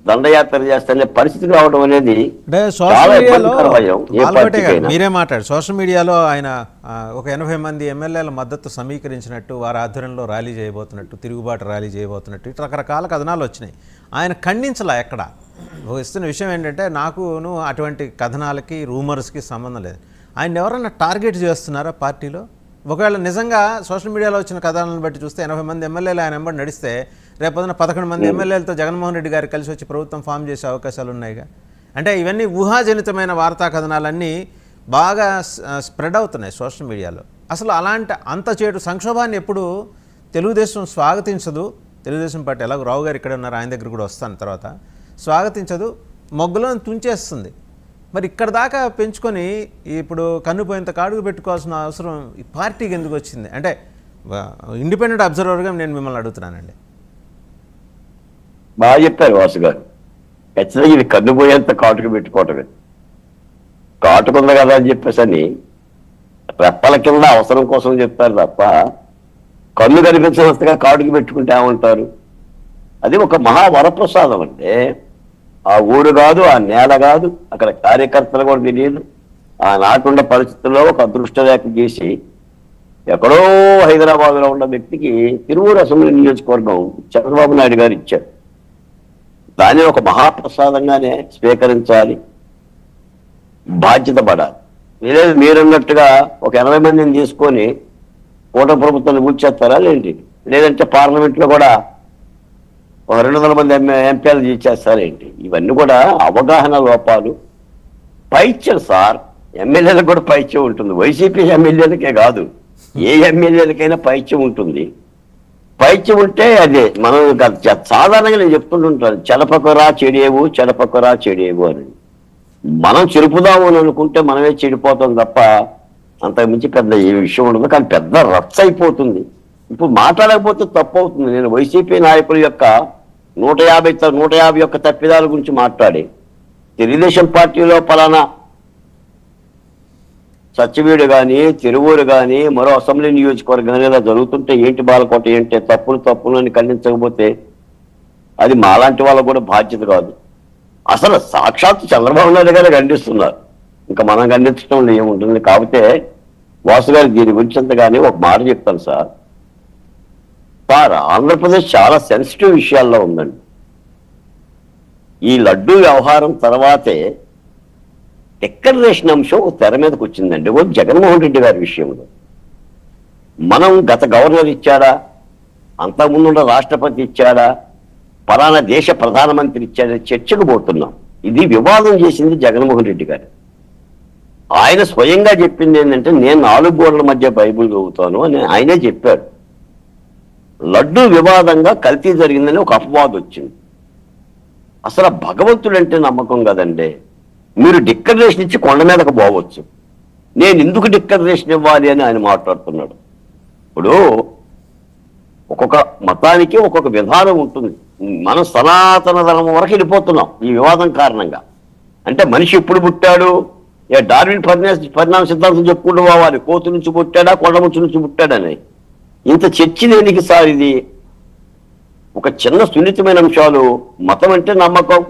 దండయాత్ర చేస్తేనే పరిస్థితి రావడం అనేది అంటే చాలా సోషల్ మీడియాలో ఇబ్బందికర భయం ఏ బాలకోటే గారు పార్టీకైనా. మీరే మాట్లాడు. సోషల్ మీడియాలో ఆయన ఒక 80 మంది ఎమ్మెల్యేల మద్దతు సమీకరించినట్టు, వారి ఆధ్వర్యంలో ర్యాలీ చేయబోతున్నట్టు, తిరుగుబాటు ర్యాలీ చేయబోతున్నట్టు ఇట్లా రకరకాల కథనాలు వచ్చినాయి. ఆయన ఖండించలా ఎక్కడ. ఇస్తున్న విషయం ఏంటంటే నాకును అటువంటి కథనాలకి రూమర్స్కి సంబంధం లేదు. ఆయన ఎవరైనా టార్గెట్ చేస్తున్నారా పార్టీలో? ఒకవేళ నిజంగా సోషల్ మీడియాలో వచ్చిన కథనాలను బట్టి చూస్తే 80 మంది ఎమ్మెల్యేలు ఆయన వెంబడి నడిస్తే రేపొద్దున 11 మంది ఎమ్మెల్యేలతో జగన్మోహన్ రెడ్డి గారు కలిసి వచ్చి ప్రభుత్వం ఫామ్ చేసే అవకాశాలు ఉన్నాయిగా. అంటే ఇవన్నీ ఊహాజనితమైన వార్తా కథనాలన్నీ బాగా స్ప్రెడ్ అవుతున్నాయి సోషల్ మీడియాలో. అసలు అలాంటి అంత చేటు సంక్షోభాన్ని ఎప్పుడు తెలుగుదేశం స్వాగతించదు. తెలుగుదేశం పార్టీ ఎలాగో రావు గారు ఇక్కడ ఉన్నారు, ఆయన దగ్గర కూడా వస్తాను తర్వాత, స్వాగతించదు, మొగ్గులను తుంచేస్తుంది. మరి ఇక్కడ దాకా పెంచుకొని ఇప్పుడు కన్నుపోయేంత కాడుగు పెట్టుకోవాల్సిన అవసరం ఈ పార్టీకి ఎందుకు వచ్చింది? అంటే ఇండిపెండెంట్ అబ్జర్వర్గా నేను మిమ్మల్ని అడుగుతున్నానండి. బాగా చెప్పారు వాసు గారు. ఖచ్చితంగా ఇది కన్నుపోయేంత కాటుకు పెట్టుకోవటమే. కాటుకుంది కదా అని చెప్పేసి అని రెప్పల కింద అవసరం కోసం చెప్తారు తప్ప కన్ను కనిపించినంతగా కాటుకు పెట్టుకుంటే ఏమంటారు? అది ఒక మహా వరప్రసాదం. అంటే ఆ ఊరు కాదు, ఆ నేల కాదు, అక్కడ కార్యకర్తలు కూడా తెలియదు. ఆ నాటున్న పరిస్థితుల్లో ఒక అదృష్టరేఖ గీసి ఎక్కడో హైదరాబాద్లో ఉన్న వ్యక్తికి తిరువూరు అసెంబ్లీ నియోజకవర్గం చంద్రబాబు నాయుడు గారు ఇచ్చారు. దాన్ని ఒక మహాప్రసాదంగానే స్వీకరించాలి, బాధ్యత పడాలి. లేదు మీరన్నట్టుగా ఒక 80 మందిని తీసుకొని కూటమి ప్రభుత్వాన్ని కూర్చేస్తారా లేండి, లేదంటే పార్లమెంట్లో కూడా ఒక 200 మంది ఎంపీలు చేసేస్తారేంటి? ఇవన్నీ కూడా అవగాహన లోపాలు. పైత్యం సార్, ఎమ్మెల్యేలకు కూడా పైత్యం ఉంటుంది. వైసీపీ ఎమ్మెల్యేలకే కాదు, ఏ ఎమ్మెల్యేలకైనా పైత్యం ఉంటుంది. పైత్యం ఉంటే అదే మనం సాధారణంగా నేను చెప్తుంటుంటాను, చెడపకరా చెడేవు, చెడపకరా చెడేవు అని. మనం చెరుపుదాము అని అనుకుంటే మనమే చెడిపోతాం తప్ప అంతకుమించి పెద్ద ఏ విషయం ఉండదు. కానీ పెద్ద రచ్చ అయిపోతుంది. ఇప్పుడు మాట్లాడకపోతే తప్పు అవుతుంది. నేను వైసీపీ నాయకుల యొక్క 150 యొక్క తప్పిదాల గురించి మాట్లాడి తెలుగుదేశం పార్టీలో పలానా సత్యవీడు కానీ, తిరువూరు కానీ, మరో అసెంబ్లీ నియోజకవర్గం కానీ ఇలా జరుగుతుంటే ఏంటి బాలకోట ఏంటి తప్పులు అని ఖండించకపోతే అది మాలాంటి వాళ్ళకు కూడా బాధ్యత కాదు. అసలు సాక్షాత్తు చంద్రబాబు నాయుడు గారు ఖండిస్తున్నారు, ఇంకా మనం ఖండించడం ఏముంటుంది. కాకపోతే వాసు గారు దీని గురించి అంతగానే ఒక మాట చెప్తాను సార్. ఆంధ్రప్రదేశ్ చాలా సెన్సిటివ్ విషయాల్లో ఉందండి. ఈ లడ్డూ వ్యవహారం తర్వాతే డిక్లరేషన్ అంశం తెర మీదకి వచ్చిందండి. జగన్మోహన్ రెడ్డి గారి విషయంలో మనం గత గవర్నర్ ఇచ్చాడా, అంతకుముందు రాష్ట్రపతి ఇచ్చాడా, పలానా దేశ ప్రధానమంత్రి ఇచ్చాడా చర్చకు పోతున్నాం. ఇది వివాదం చేసింది జగన్మోహన్ రెడ్డి గారు. ఆయన స్వయంగా చెప్పింది ఏంటంటే నేను 4 గోడల మధ్య బైబిల్ చదువుతాను అని ఆయనే చెప్పాడు. లడ్డూ వివాదంగా కల్తీ జరిగిందని ఒక అపవాదం వచ్చింది. అసలు భగవంతుడు అంటే నమ్మకం కదండి. మీరు డిక్లరేషన్ ఇచ్చి కొండ మీదకు పోవచ్చు, నేను ఎందుకు డిక్లరేషన్ ఇవ్వాలి అని ఆయన మాట్లాడుతున్నాడు. ఇప్పుడు ఒక్కొక్క మతానికి ఒక్కొక్క విధానం ఉంటుంది. మనం సనాతన ధర్మం వరకు వెళ్ళిపోతున్నాం ఈ వివాదం కారణంగా. అంటే మనిషి ఎప్పుడు పుట్టాడు, డార్విన్ పరిణామ సిద్ధాంతం చెప్పుకుంటూ పోవాలి, కోతు నుంచి పుట్టాడా కొండ ముచ్చు నుంచి పుట్టాడని. ఇంత చర్చ దేనికి సార్? ఇది ఒక చిన్న సున్నితమైన అంశాలు. మతం అంటే నమ్మకం,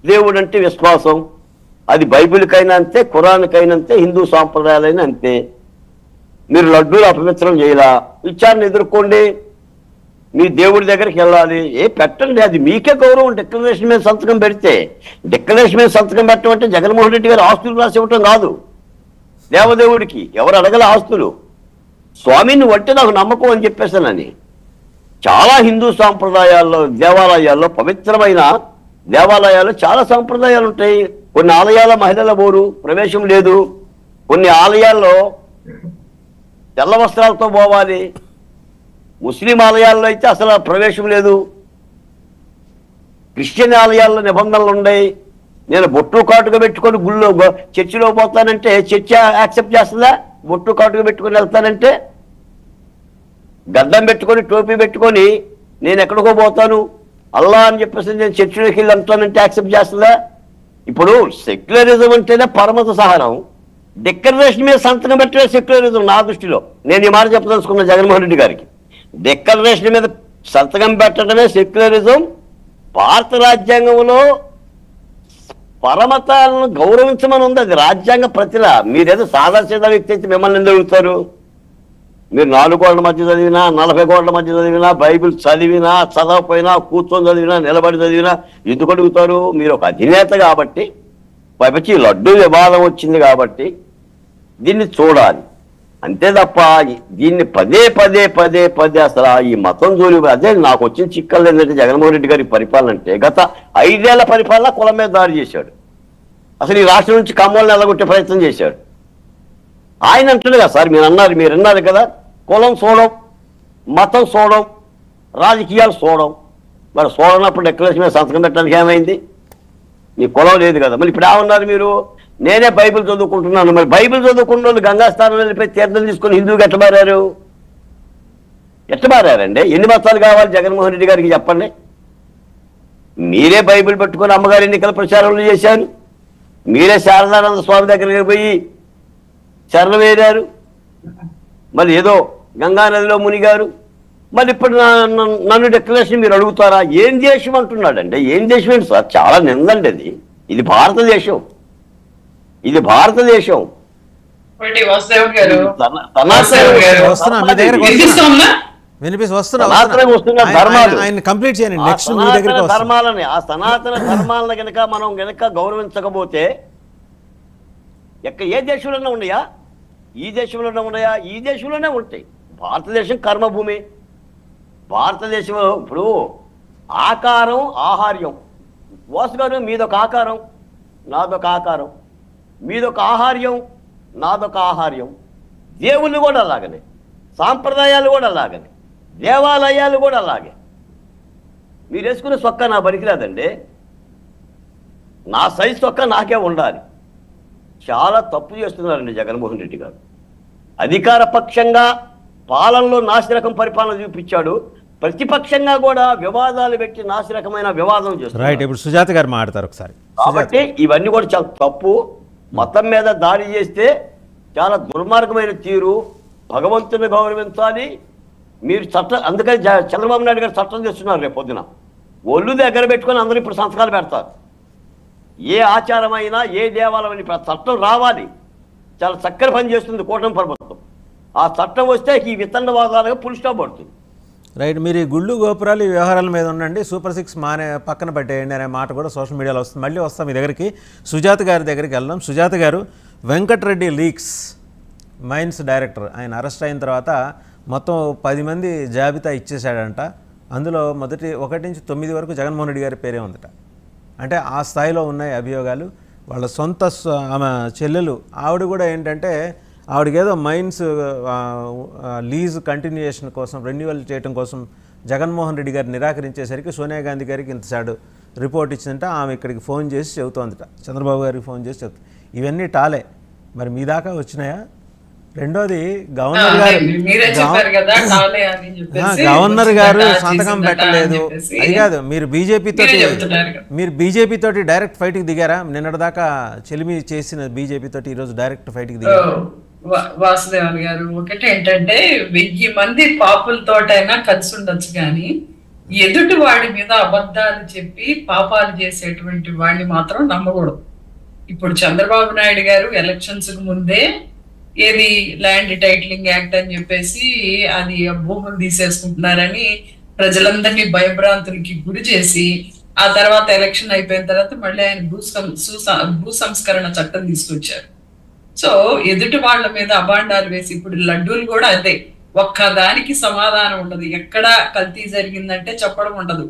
దేవుడు అంటే విశ్వాసం. అది బైబిల్కైనా అంతే, ఖురాన్కైనా అంతే, హిందూ సాంప్రదాయాలైనా అంతే. మీరు లడ్డూలు అపవిత్రం చేయాలా, విచారణ ఎదుర్కోండి, మీ దేవుడి దగ్గరికి వెళ్ళాలి, పెట్టండి, అది మీకే గౌరవం. డిక్లరేషన్ మీద సంతకం పెడితే, డిక్లరేషన్ మీద సంతకం పెట్టడం అంటే జగన్మోహన్ రెడ్డి గారు ఆస్తులు రాసి ఇవ్వటం కాదు. దేవదేవుడికి ఎవరు అడగల ఆస్తులు, స్వామిని బట్టి నాకు నమ్మకం అని చెప్పేసానని. చాలా హిందూ సాంప్రదాయాల్లో దేవాలయాల్లో, పవిత్రమైన దేవాలయాల్లో చాలా సాంప్రదాయాలు ఉంటాయి. కొన్ని ఆలయాల మహిళల బోరు ప్రవేశం లేదు, కొన్ని ఆలయాల్లో తెల్ల వస్త్రాలతో పోవాలి, ముస్లిం ఆలయాల్లో అయితే అసలు ప్రవేశం లేదు, క్రిస్టియన్ ఆలయాల్లో నిబంధనలు ఉన్నాయి. నేను బొట్టు కాటుగా పెట్టుకొని గుళ్ళో చర్చిలో పోతానంటే చర్చ యాక్సెప్ట్ చేస్తుందా? బొట్టు కాటుగా పెట్టుకొని వెళ్తానంటే, గడ్డం పెట్టుకొని టోపీ పెట్టుకొని నేను ఎక్కడికో పోతాను అల్లా అని చెప్పేసి నేను చర్చిలోకి వెళ్ళి అంటానంటే యాక్సెప్ట్ చేస్తుందా? ఇప్పుడు సెక్యులరిజం అంటేనే పరమత సహనం. డిక్లరేషన్ మీద సంతకం పెట్టే సెక్యులరిజం నా దృష్టిలో. నేను ఈ మాట చెప్పదలుచుకున్న జగన్మోహన్ రెడ్డి గారికి, డిక్లరేషన్ మీద సంతకం పెట్టడమే సెక్యులరిజం. భారత రాజ్యాంగంలో పరమతాలను గౌరవించమని ఉంది, అది రాజ్యాంగ ప్రతిల. మీరేదో సాదాసీదా వ్యక్తి అయితే మిమ్మల్ని ఎందుకు అడుగుతారు? మీరు 4 గోడల మధ్య చదివినా, 40 గోడల మధ్య చదివినా, బైబిల్ చదివినా, చదవకపోయినా, కూర్చొని చదివినా, నిలబడి చదివినా ఎందుకు అడుగుతారు? మీరు ఒక అధినేత కాబట్టి, పైపచ్చి లడ్డు వివాదం వచ్చింది కాబట్టి దీన్ని చూడాలి అంతే తప్ప దీన్ని పదే పదే పదే పదే అసలు ఈ మతం జోలి. అదే నాకు వచ్చిన చిక్కలు ఏంటంటే జగన్మోహన్ రెడ్డి గారి పరిపాలన అంటే గత 5 ఏళ్ల పరిపాలన కులం మీద దాడి చేశాడు. అసలు ఈ రాష్ట్రం నుంచి కమ్మల్ని ఎల్లగొట్టే ప్రయత్నం చేశాడు. ఆయన అంటున్నారు కదా సార్, మీరు అన్నారు కదా, కులం చూడం, మతం చూడం, రాజకీయాలు చూడం. మరి చూడనప్పుడు డిక్లరేషన్ మీద సంతకం పెట్టడానికి ఏమైంది? మీ కులం లేదు కదా. మళ్ళీ ఇప్పుడు ఏమన్నారు మీరు? నేనే బైబిల్ చదువుకుంటున్నాను. మరి బైబిల్ చదువుకున్న వాళ్ళు గంగాస్థానం వెళ్ళిపోయి తీర్థం తీసుకుని హిందువుకి ఎట్ట మారారండి? ఎన్ని మతాలు కావాలి జగన్మోహన్ రెడ్డి గారికి చెప్పండి? మీరే బైబిల్ పెట్టుకుని అమ్మగారి ఎన్నికల ప్రచారంలో చేశారు. మీరే శారదానంద స్వామి దగ్గరికి పోయి శరణం వేరారు. మళ్ళీ ఏదో గంగా నదిలో మునిగారు. మళ్ళీ ఇప్పుడు నన్ను డిక్లరేషన్ మీరు అడుగుతారా? ఏం దేశం అంటున్నాడండి? ఏం దేశం ఏంటి సార్? చాలా నిందండి అది. ఇది భారతదేశం, ఇది భారతదేశం. ధర్మాలని, ఆ సనాతన ధర్మాలను గనక మనం గనక గౌరవించకపోతే ఏ దేశంలోనే ఉన్నాయా? ఈ దేశంలోనే ఉన్నాయా? ఈ దేశంలోనే ఉంటాయి. భారతదేశం కర్మభూమి. భారతదేశంలో ఇప్పుడు ఆకారం, ఆహార్యం. వాసుగారు మీదొక ఆకారం, నాదొక ఆకారం, మీదొక ఆహార్యం, నాదొక ఆహార్యం. దేవుళ్ళు కూడా అలాగనే, సాంప్రదాయాలు కూడా అలాగనే, దేవాలయాలు కూడా అలాగే. మీరు వేసుకునే సొక్క నా పనికిరాదండి. నా సైజు సొక్క నాకే ఉండాలి. చాలా తప్పు చేస్తున్నారండి జగన్మోహన్ రెడ్డి గారు. అధికార పక్షంగా పాలనలో నాసిరకం పరిపాలన చూపించాడు, ప్రతిపక్షంగా కూడా వివాదాలు పెట్టి నాసిరకమైన వివాదం చేస్తారు. రైట్, ఇప్పుడు సుజాత గారు మాట్లాడతారు ఒకసారి. కాబట్టి ఇవన్నీ కూడా చాలా తప్పు. మతం మీద దాడి చేస్తే చాలా దుర్మార్గమైన తీరు. భగవంతుని గౌరవించాలి. మీరు చట్టం, అందుకని చంద్రబాబు నాయుడు గారు చట్టం చేస్తున్నారు. రేపు పొద్దున ఒళ్ళు దగ్గర పెట్టుకొని అందరూ ఇప్పుడు సంతకాలు పెడతారు. ఏ ఆచారమైనా, ఏ దేవాలయం చట్టం రావాలి. చాలా చక్కని పని చేస్తుంది కూటమి ప్రభుత్వం. ఆ చట్టం వస్తే ఈ వితండవాదాలుగా ఫుల్ స్టాప్ పడుతుంది. రైట్, మీరు ఈ గుళ్ళు గోపురాలు ఈ వ్యవహారాల మీద ఉండండి. సూపర్ 6 పక్కన పెట్టేయండి అనే మాట కూడా సోషల్ మీడియాలో వస్తుంది. మళ్ళీ వస్తాం మీ దగ్గరికి. సుజాత గారి దగ్గరికి వెళ్దాం. సుజాత గారు, వెంకటరెడ్డి లీక్స్ మైన్స్ డైరెక్టర్, ఆయన అరెస్ట్ అయిన తర్వాత మొత్తం 10 మంది జాబితా ఇచ్చేశాడంట. అందులో 1 నుంచి 9 వరకు జగన్మోహన్ రెడ్డి గారి పేరే ఉందట. అంటే ఆ స్థాయిలో ఉన్నాయి అభియోగాలు. వాళ్ళ సొంత ఆమె చెల్లెలు ఆవిడ కూడా ఏంటంటే, ఆవిడకేదో మైన్స్ లీజ్ కంటిన్యూయేషన్ కోసం, రెన్యువల్ చేయడం కోసం జగన్మోహన్ రెడ్డి గారు నిరాకరించేసరికి సోనియా గాంధీ గారికి ఇంతసాడు రిపోర్ట్ ఇచ్చిందంట. ఆమె ఇక్కడికి ఫోన్ చేసి చెబుతోందట, చంద్రబాబు గారికి ఫోన్ చేసి చెబుతుంది. ఇవన్నీ టాలే, మరి మీ దాకా వచ్చినాయా? రెండోది, గవర్నర్ గారు సంతకం పెట్టలేదు. అది కాదు, మీరు బీజేపీ తోటి డైరెక్ట్ ఫైట్కి దిగారా? నిన్నటిదాకా చెలిమి చేసిన బీజేపీ తోటి ఈరోజు డైరెక్ట్ ఫైట్కి దిగారు. వాసుదేవన్ గారు, ఒకటి ఏంటంటే 1000 మంది పాపులతోటైనా కలిసి ఉండొచ్చు కానీ ఎదుటి వాడి మీద అబద్ధాలు చెప్పి పాపాలు చేసేటువంటి వాడిని మాత్రం నమ్మకూడదు. ఇప్పుడు చంద్రబాబు నాయుడు గారు ఎలక్షన్స్ కు ముందే ఏది ల్యాండ్ టైటిలింగ్ యాక్ట్ అని చెప్పేసి అది భూములు తీసేసుకుంటున్నారని ప్రజలందరినీ భయభ్రాంతులకి గురి చేసి, ఆ తర్వాత ఎలక్షన్ అయిపోయిన తర్వాత మళ్ళీ ఆయన భూ సంస్కరణ చట్టం తీసుకొచ్చారు. సో ఎదుటి వాళ్ళ మీద అబాండాలు వేసి, ఇప్పుడు లడ్డూలు కూడా అదే, ఒక్కదానికి సమాధానం ఉండదు. ఎక్కడ కల్తీ జరిగిందంటే చెప్పడం ఉండదు.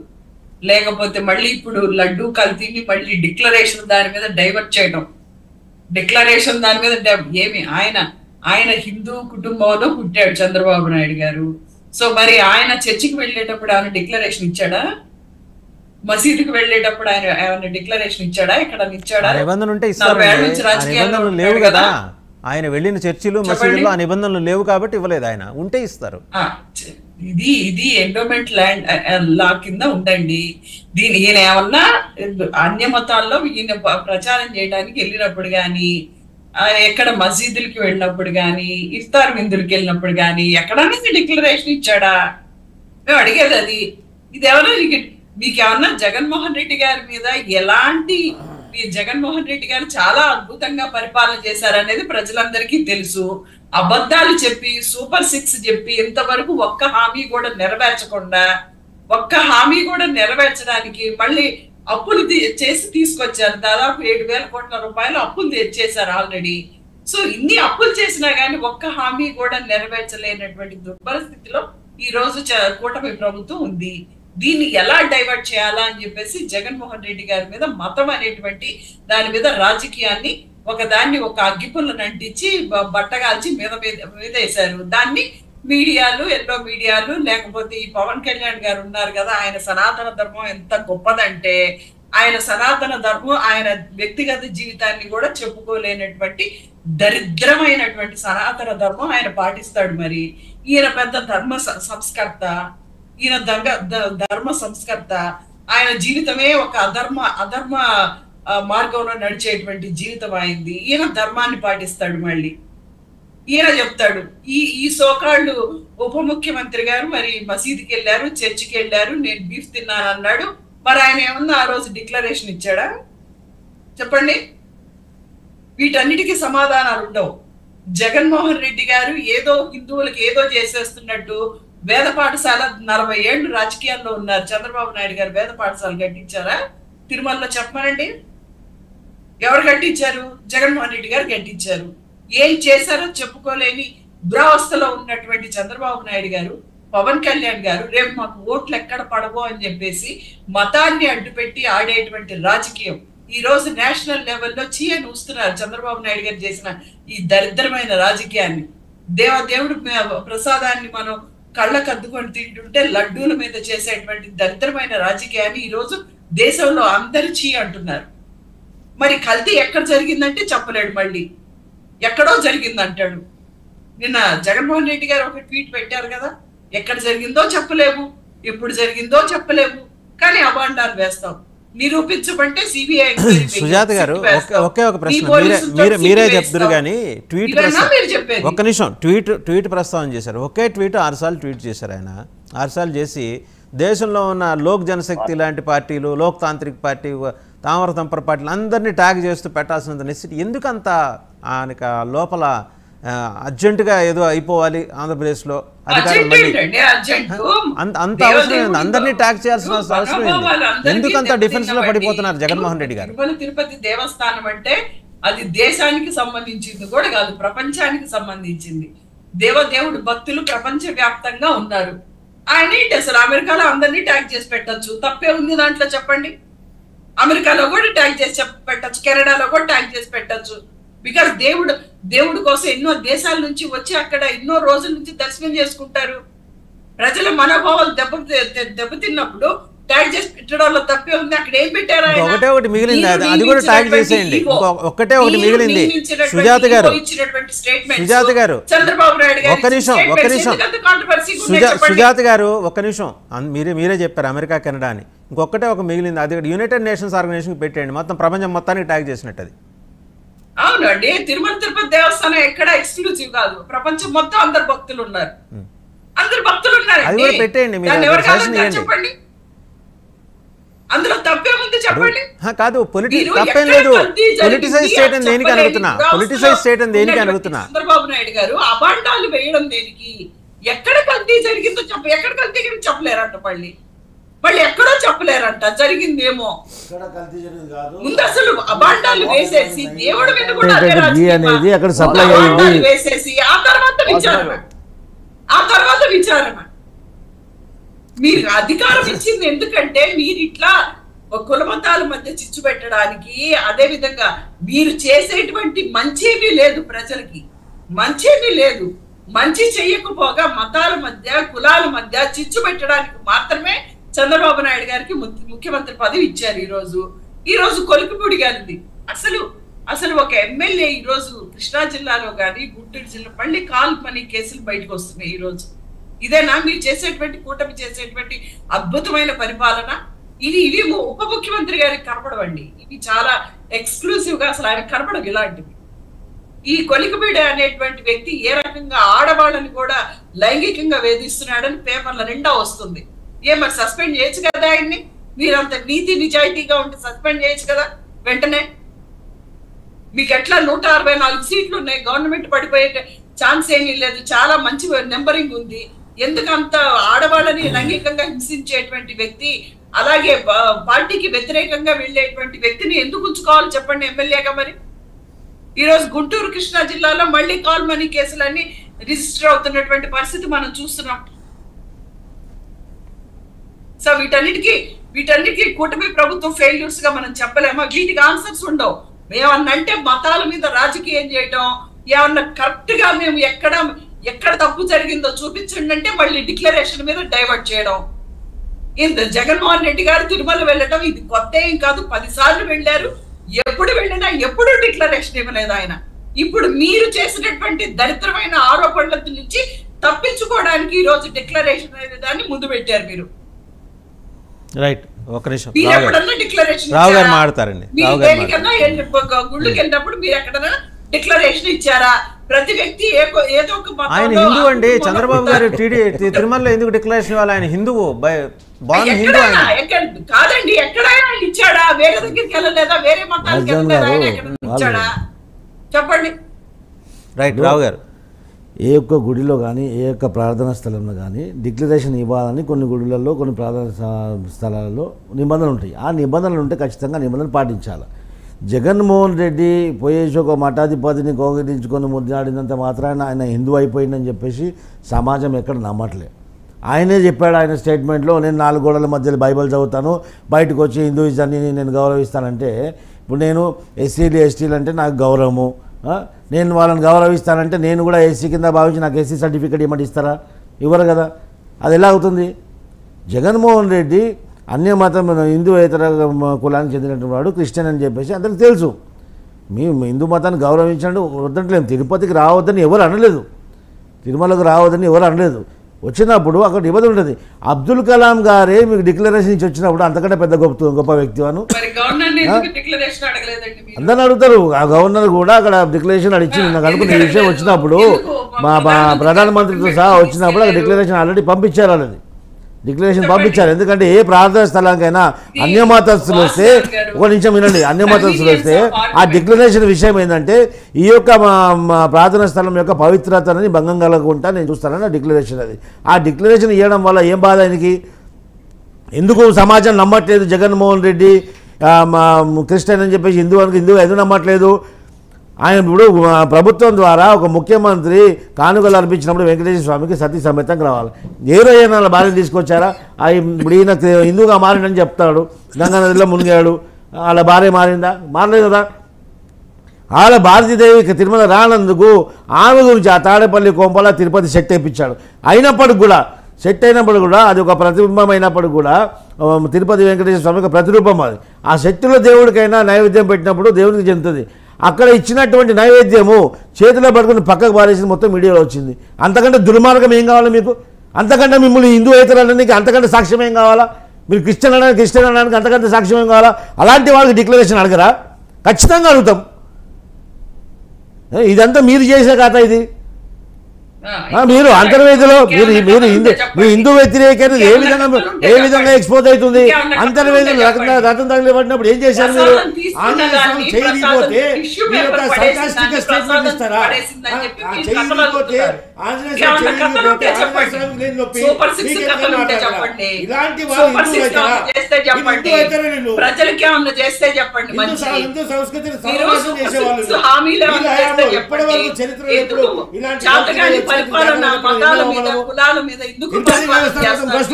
లేకపోతే మళ్ళీ ఇప్పుడు లడ్డూ కల్తీని మళ్ళీ డిక్లరేషన్ దాని మీద డైవర్ట్ చేయడం, డిక్లరేషన్ దాని మీద ఏమి, ఆయన హిందూ కుటుంబంలో పుట్టాడు చంద్రబాబు నాయుడు గారు. సో మరి ఆయన చర్చికి వెళ్ళేటప్పుడు ఆయన డిక్లరేషన్ ఇచ్చాడా? మసీదుకి వెళ్ళేటప్పుడు ఆయన ఏమైనా డిక్లరేషన్ ఇచ్చాడా? ఇక్కడ ఇచ్చాడా? నిబంధనలు ఉంటే ఇస్తారు. నిబంధనలు లేవు కదా. ఆయన వెళ్ళిన చర్చిలు మసీదులో ఆ నిబంధనలు లేవు కాబట్టి ఇవ్వలేదు. ఆయన ఉంటే ఇస్తారు. ఇది ఎండోమెంట్ ల్యాండ్ లా కింద ఉందండి. ఈయన ఏమన్నా అన్య మతాల్లో ఈయన ప్రచారం చేయడానికి వెళ్ళినప్పుడు గాని, ఎక్కడ మసీదులకి వెళ్ళినప్పుడు గాని, ఇఫ్తార్ విందులకి వెళ్ళినప్పుడు గాని ఎక్కడన్నా డిక్లరేషన్ ఇచ్చాడా? మేము అడిగేది అది. ఇది ఎవరో మీకేమన్నా జగన్మోహన్ రెడ్డి గారి మీద ఎలాంటి, జగన్మోహన్ రెడ్డి గారు చాలా అద్భుతంగా పరిపాలన చేశారనేది ప్రజలందరికీ తెలుసు. అబద్ధాలు చెప్పి సూపర్ 6 చెప్పి ఇంతవరకు ఒక్క హామీ కూడా నెరవేర్చకుండా, ఒక్క హామీ కూడా నెరవేర్చడానికి మళ్ళీ అప్పులు చేసి తీసుకొచ్చారు. దాదాపు 7,000 కోట్ల రూపాయలు అప్పులు తెచ్చేశారు ఆల్రెడీ. సో ఇన్ని అప్పులు చేసినా గానీ ఒక్క హామీ కూడా నెరవేర్చలేనటువంటి దుర్పరిస్థితిలో ఈ రోజు కూటమి ప్రభుత్వం ఉంది. దీన్ని ఎలా డైవర్ట్ చేయాలా అని చెప్పేసి జగన్మోహన్ రెడ్డి గారి మీద మతం అనేటువంటి దాని మీద రాజకీయాన్ని ఒక అగ్గిపుల్లను అంటించి బట్టగాల్చి మీద వేశారు. దాన్ని మీడియాలు, ఎల్లో మీడియాలు, లేకపోతే ఈ పవన్ కళ్యాణ్ గారు ఉన్నారు కదా, ఆయన సనాతన ధర్మం ఎంత గొప్పదంటే ఆయన సనాతన ధర్మం ఆయన వ్యక్తిగత జీవితాన్ని కూడా చెప్పుకోలేనటువంటి దరిద్రమైనటువంటి సనాతన ధర్మం ఆయన పాటిస్తాడు. మరి ఈయన పెద్ద సంస్కర్త, ఈయన ధర్మ సంస్కర్త. ఆయన జీవితమే ఒక అధర్మ మార్గంలో నడిచేటువంటి జీవితం అయింది. ఈయన ధర్మాన్ని పాటిస్తాడు. మళ్ళీ ఈయన చెప్తాడు, ఈ సోకాళ్ళు ఉప ముఖ్యమంత్రి గారు మరి మసీదుకి వెళ్ళారు, చర్చికి వెళ్ళారు, నేను బీఫ్ తిన్నాను అన్నాడు. మరి ఆయన ఏమన్నా ఆ రోజు డిక్లరేషన్ ఇచ్చాడా? చెప్పండి. వీటన్నిటికీ సమాధానాలు ఉండవు. జగన్మోహన్ రెడ్డి గారు ఏదో హిందువులకు ఏదో చేసేస్తున్నట్టు వేద పాఠశాల 40 ఏళ్ళు రాజకీయాల్లో ఉన్నారు. చంద్రబాబు నాయుడు గారు వేద పాఠశాల కట్టించారా? తిరుమలలో చెప్పమనండి. ఎవరు కట్టించారు? జగన్మోహన్ రెడ్డి గారు కట్టించారు. ఏం చేశారో చెప్పుకోలేని దురావస్థలో ఉన్నటువంటి చంద్రబాబు నాయుడు గారు, పవన్ కళ్యాణ్ గారు రేపు మాకు ఓట్లు ఎక్కడ పడవో అని చెప్పేసి మతాన్ని అడ్డుపెట్టి ఆడేటువంటి రాజకీయం ఈ రోజు నేషనల్ లెవెల్లో చూస్తున్నారు. చంద్రబాబు నాయుడు గారు చేసిన ఈ దరిద్రమైన రాజకీయాన్ని, దేవుడు ప్రసాదాన్ని మనం కళ్ళకు అద్దుకొని తింటుంటే లడ్డూల మీద చేసేటువంటి దరిద్రమైన రాజకీయాన్ని ఈ రోజు దేశంలో అందరూ అంటున్నారు. మరి కల్తీ ఎక్కడ జరిగిందంటే చెప్పలేడు. మళ్ళీ ఎక్కడో జరిగింది అంటాడు. నిన్న జగన్మోహన్ రెడ్డి గారు ఒక ట్వీట్ పెట్టారు కదా, ఎక్కడ జరిగిందో చెప్పలేము, ఎప్పుడు జరిగిందో చెప్పలేము, కానీ అబాండాలు వేస్తాం. నిరూపించమంటే సిబిఐ. సుజాత గారు ఒకే ఒక ప్రశ్న మీరే చెప్తారు కానీ ట్వీట్ ఒక్క నిమిషం ట్వీట్ ప్రస్తావన చేశారు. ఒకే ట్వీట్ 6 సార్లు ట్వీట్ చేశారు. ఆయన 6 సార్లు చేసి దేశంలో ఉన్న లోక్ జనశక్తి లాంటి పార్టీలు, లోక్ తాంత్రిక్ పార్టీ, తామర తంపర పార్టీలు అందరినీ ట్యాగ్ చేస్తూ పెట్టాల్సినంత నెసిటీ ఎందుకంత ఆయనక లోపల అర్జెంటుగా ఏదో అయిపోవాలి ఆంధ్రప్రదేశ్లో అధికారులు మళ్ళీ అంత అవసరం అందరినీ ట్యాగ్ చేయాల్సిన అవసరం ఏంది? ఎందుకంత డిఫెన్స్ లో పడిపోతున్నారు జగన్మోహన్ రెడ్డి గారు? తిరుపతి దేవస్థానం అంటే అది దేశానికి సంబంధించింది కూడా కాదు, ప్రపంచానికి సంబంధించింది. దేవుడు భక్తులు ప్రపంచ వ్యాప్తంగా ఉన్నారు. ఆయన ఏంటి అసలు అమెరికాలో అందరినీ ట్యాగ్ చేసి పెట్టచ్చు, తప్పే ఉంది దాంట్లో చెప్పండి? అమెరికాలో కూడా ట్యాగ్ చేసి పెట్టచ్చు, కెనడాలో కూడా ట్యాగ్ చేసి పెట్టచ్చు. బికాస్ దేవుడు కోసం ఎన్నో దేశాల నుంచి వచ్చి అక్కడ ఎన్నో రోజుల నుంచి దర్శనం చేసుకుంటారు. ప్రజల మనోభావాలు దెబ్బతిన్నప్పుడు ట్యాగ్ చేసి పెట్టడంలో తప్పే ఉంది. అక్కడ ఏం పెట్టారు? ఒకటి మిగిలింది, అది కూడా ట్యాగ్ చేసేయండి. ఒకటి మిగిలింది. సుజాత గారు చంద్రబాబు నాయుడు గారు ఒక్క నిమిషం సుజాత గారు ఒక్క నిమిషం. మీరే చెప్పారు అమెరికా, కెనడా అని. ఒక మిగిలింది, అది యునైటెడ్ నేషన్స్ ఆర్గనైజేషన్ పెట్టేయండి. మొత్తం ప్రపంచం మొత్తానికి ట్యాగ్ చేసినట్టు. అది అవునండి. తిరుపతి దేవస్థానం ఎక్కడ ఎక్స్క్లూజివ్ కాదు, ప్రపంచం మొత్తం అందరు భక్తులు ఉన్నారు. అది కూడా పెట్టేయండి. చెప్పండి, అందులో తప్పేముంది చెప్పండి? కాదు, తప్పేం లేదు. పొలిటిసైజ్ చేయడం దేనికి అడుగుతున్నా? పొలిటిసైజ్ చేయడం దేనికి అడుగుతున్నా? చంద్రబాబు నాయుడు గారు అబాండాలు వేయడం దేనికి? ఎక్కడ కల్తీ జరిగిందో ఎక్కడ కల్తీ చెప్పలేరంట. మళ్ళీ ఎక్కడో చెప్పలేరంట, జరిగిందేమో. ముందు అసలు అబాండాలు వేసేసి దేవుడి మీద కూడా వేసేసి ఆ తర్వాత విచారణ. మీరు అధికారం ఇచ్చింది ఎందుకంటే మీరు ఇట్లా కులమతాల మధ్య చిచ్చు పెట్టడానికి. అదే విధంగా మీరు చేసేటువంటి మంచేమీ లేదు, ప్రజలకి మంచేమీ లేదు. మంచి చెయ్యకపోగా మతాల మధ్య, కులాల మధ్య చిచ్చు పెట్టడానికి మాత్రమే చంద్రబాబు నాయుడు గారికి ముఖ్యమంత్రి పదవి ఇచ్చారు. ఈ రోజు కొలికిపూడి గారిది అసలు ఒక ఎమ్మెల్యే ఈ రోజు కృష్ణా జిల్లాలో కానీ గుంటూరు జిల్లా మళ్ళీ కాల్పని కేసులు బయటకు వస్తున్నాయి. ఈ రోజు ఇదేనా మీరు చేసేటువంటి కూటమి చేసేటువంటి అద్భుతమైన పరిపాలన? ఇవి ఉప ముఖ్యమంత్రి గారికి కనపడవండి. ఇవి చాలా ఎక్స్క్లూసివ్ గా అసలు ఆయన కనపడవు ఇలాంటివి. ఈ కొలికిపూడి అనేటువంటి వ్యక్తి ఏ రకంగా ఆడవాళ్ళని కూడా లైంగికంగా వేధిస్తున్నాడని పేపర్ల నిండా వస్తుంది. మరి సస్పెండ్ చేయొచ్చు కదా ఆయన్ని? మీరంత నీతి నిజాయితీగా ఉంటే సస్పెండ్ చేయొచ్చు కదా వెంటనే. మీకు ఎట్లా 164 సీట్లు ఉన్నాయి, గవర్నమెంట్ పడిపోయే ఛాన్స్ ఏమీ లేదు, చాలా మంచి నెంబరింగ్ ఉంది. ఎందుకంత ఆడవాళ్ళని లైంగికంగా హింసించేటువంటి వ్యక్తి, అలాగే పార్టీకి వ్యతిరేకంగా వెళ్ళేటువంటి వ్యక్తిని ఎందుకు ఉంచుకోవాలి చెప్పండి ఎమ్మెల్యేగా? మరి ఈ రోజు గుంటూరు కృష్ణా జిల్లాలో మళ్ళీ కాల్ మనీ కేసులన్నీ రిజిస్టర్ అవుతున్నటువంటి పరిస్థితి మనం చూస్తున్నాం. సో వీటన్నిటికీ కూటమి ప్రభుత్వం ఫెయిల్యూర్స్ గా మనం చెప్పలేమా? వీటికి ఆన్సర్స్ ఉండవు. ఏమన్నంటే మతాల మీద రాజకీయం చేయటం, ఏమన్నా కరెక్ట్ గా మేము ఎక్కడ తప్పు జరిగిందో చూపించండి అంటే మళ్ళీ డిక్లరేషన్ మీద డైవర్ట్ చేయడం. ఇంత జగన్మోహన్ రెడ్డి గారు తిరుమల వెళ్ళటం ఇది కొత్త ఏం కాదు, 10 సార్లు వెళ్ళారు. ఎప్పుడు వెళ్ళినా ఎప్పుడు డిక్లరేషన్ ఇవ్వలేదు ఆయన. ఇప్పుడు మీరు చేసినటువంటి దరిద్రమైన ఆరోపణల నుంచి తప్పించుకోవడానికి ఈ రోజు డిక్లరేషన్ అనే దాన్ని ముందు పెట్టారు మీరు. రైట్, ఒక నిమిషం మీరు ఎక్కడన్నా డిక్లరేషన్ రావు గారు మాట్లాడతారండి. గుళ్ళకి వెళ్ళినప్పుడు మీరు ఎక్కడన్నా డిక్లరేషన్ ఇచ్చారా? ప్రతి వ్యక్తి ఏదో ఒక ఆయన హిందూ అండి. చంద్రబాబు గారు తిరుమలలో ఎందుకు డిక్లరేషన్ ఇవ్వాలి? ఆయన హిందువు, హిందూ ఆయన. కాదండి, ఎక్కడైనా ఇచ్చాడా? వేరే దగ్గరికి వెళ్ళలేదా? వేరే మతానికి వెళ్ళలేదా? ఆయన ఎక్కడ ఇచ్చాడా చెప్పండి. రైట్, రావు గారు. ఏ ఒక్క గుడిలో కానీ ఏ ఒక్క ప్రార్థనా స్థలంలో కానీ డిక్లరేషన్ ఇవ్వాలని కొన్ని గుడులలో కొన్ని ప్రార్థనా స్థలాలలో నిబంధనలు ఉంటాయి. ఆ నిబంధనలు ఉంటే ఖచ్చితంగా నిబంధనలు పాటించాలి. జగన్మోహన్ రెడ్డి పోయేసి ఒక మఠాధిపతిని కోగిలించుకొని ముద్దాడినంత మాత్రాన ఆయన హిందూ అయిపోయిందని చెప్పేసి సమాజం ఎక్కడ నమ్మట్లే. ఆయనే చెప్పాడు ఆయన స్టేట్మెంట్లో, నేను 4 గోడల మధ్యలో బైబిల్ చదువుతాను, బయటకు వచ్చి హిందూయిజాన్ని నేను గౌరవిస్తానంటే, ఇప్పుడు నేను ఎస్సీలు ఎస్టీలు అంటే నాకు గౌరవము, నేను వాళ్ళని గౌరవిస్తానంటే నేను కూడా ఎస్సీ కింద భావించి నాకు ఎస్సీ సర్టిఫికేట్ ఏమంటే ఇస్తారా? ఇవ్వరు కదా. అది ఎలా అవుతుంది? జగన్మోహన్ రెడ్డి అన్యమతం హిందూయేతర కులానికి చెందినటువంటి వాడు, క్రిస్టియన్ అని చెప్పేసి అందరికి తెలుసు. మేము హిందూ మతాన్ని గౌరవించండి వద్దంటలేము. తిరుపతికి రావద్దని ఎవరు అనలేదు, తిరుమలకు రావద్దని ఎవరు అనలేదు. వచ్చినప్పుడు అక్కడ నిబంధన ఉంటుంది. అబ్దుల్ కలాం గారే మీకు డిక్లరేషన్ ఇచ్చి వచ్చినప్పుడు అంతకంటే పెద్ద గొప్ప వ్యక్తి అను అందరిని అడుగుతారు. ఆ గవర్నర్ కూడా అక్కడ డిక్లరేషన్ అడిచి నాకు అనుకున్న విషయం వచ్చినప్పుడు మా ప్రధానమంత్రితో సహా వచ్చినప్పుడు అక్కడ డిక్లరేషన్ ఆల్రెడీ పంపించారు. వాళ్ళది డిక్లరేషన్ పంపించారు. ఎందుకంటే ఏ ప్రార్థన స్థలానికైనా అన్యమతస్తులు వస్తే, ఒక నిమిషం వినండి, అన్యమతస్తులు వస్తే ఆ డిక్లరేషన్ విషయం ఏంటంటే ఈ యొక్క ప్రార్థనా స్థలం యొక్క పవిత్రతని భంగం కలగకుండా నేను చూస్తానని డిక్లరేషన్. అది ఆ డిక్లరేషన్ ఇవ్వడం వల్ల ఏం బాధ ఆయనకి? ఎందుకు సమాజం నమ్మట్లేదు జగన్మోహన్ రెడ్డి క్రిస్టియన్ అని చెప్పేసి హిందూ ఎందుకు నమ్మట్లేదు? ఆయన ఇప్పుడు ప్రభుత్వం ద్వారా ఒక ముఖ్యమంత్రి కానుకలు అర్పించినప్పుడు వెంకటేశ్వర స్వామికి సతీ సమేతంగా రావాలి. ఏ రోజైనా భార్యను తీసుకొచ్చారా? ఇప్పుడు ఈయన హిందూగా మారిండని చెప్తాడు, గంగా నదిలో మునిగాడు, వాళ్ళ భార్య మారిందా? మారలేదు కదా. వాళ్ళ భారతీదేవి తిరుమల రానందుకు ఆమె గురించి ఆ తాడేపల్లి కొంపల తిరుపతి సెట్ వేయించాడు. అయినప్పటికి కూడా సెట్ అయినప్పుడు కూడా అది ఒక ప్రతిబింబం అయినప్పుడు కూడా తిరుపతి వెంకటేశ్వర స్వామికి ప్రతిరూపం. అది ఆ సెట్టులో దేవుడికైనా నైవేద్యం పెట్టినప్పుడు దేవుడికి చెందుతుంది. అక్కడ ఇచ్చినటువంటి నైవేద్యము చేతిలో పట్టుకుని పక్కకు పారేసి మొత్తం మీడియాలో వచ్చింది. అంతకంటే దుర్మార్గం ఏం కావాలి మీకు? అంతకంటే మిమ్మల్ని హిందూ ఏతరానికి అంతకంటే సాక్ష్యం ఏం కావాలా? మీరు క్రిస్టియన్ అనడానికి అంతకంటే సాక్ష్యం ఏం కావాలా? అలాంటి వాళ్ళకి డిక్లరేషన్ అడగరా? ఖచ్చితంగా అడుగుతాం. ఇదంతా మీరు చేసే కథ ఇది. మీరు అంతర్వేదిలో మీరు హిందూ వ్యతిరేకత ఏ విధంగా ఎక్స్పోజ్ అవుతుంది? అంతర్వేదిలో రథం తగిలిపడినప్పుడు ఏం చేశారు మీరు? ఆంజనేయ స్వామి చేయకపోతే మీరు ఒక సర్కాస్టిక్ స్టేట్మెంట్ ఇస్తారా? చేయకపోతే ఆంజనేయ స్వామి నేను నొప్పి ఇలాంటి వాళ్ళు హిందూ సంస్కృతిని సర్వనాశనం చేసేవాళ్ళు ఎప్పటి వరకు చరిత్ర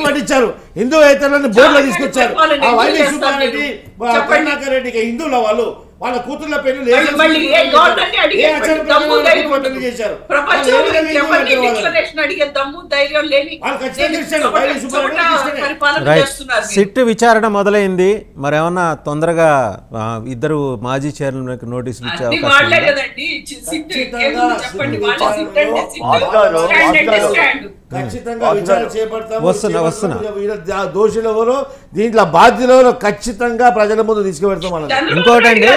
పట్టించారు. హిందూ ఏతరులను బోర్డులో తీసుకొచ్చారు. ఆ వైవి సుబ్బారెడ్డి కరుణాకర్ రెడ్డికి హిందువుల వాళ్ళు వాళ్ళ కూతుర్ల పెళ్లి చేశారు. సిట్ విచారణ మొదలైంది. మరేమన్నా తొందరగా ఇద్దరు మాజీ చైర్మన్ నోటీసులు ఇచ్చే అవకాశం ఖచ్చితంగా విచారణ చేపడతాం. దోషులు ఎవరో దీంట్లో బాధ్యులు ఖచ్చితంగా ప్రజల ముందు తీసుకువెళ్తాం. ఇంకోటండి,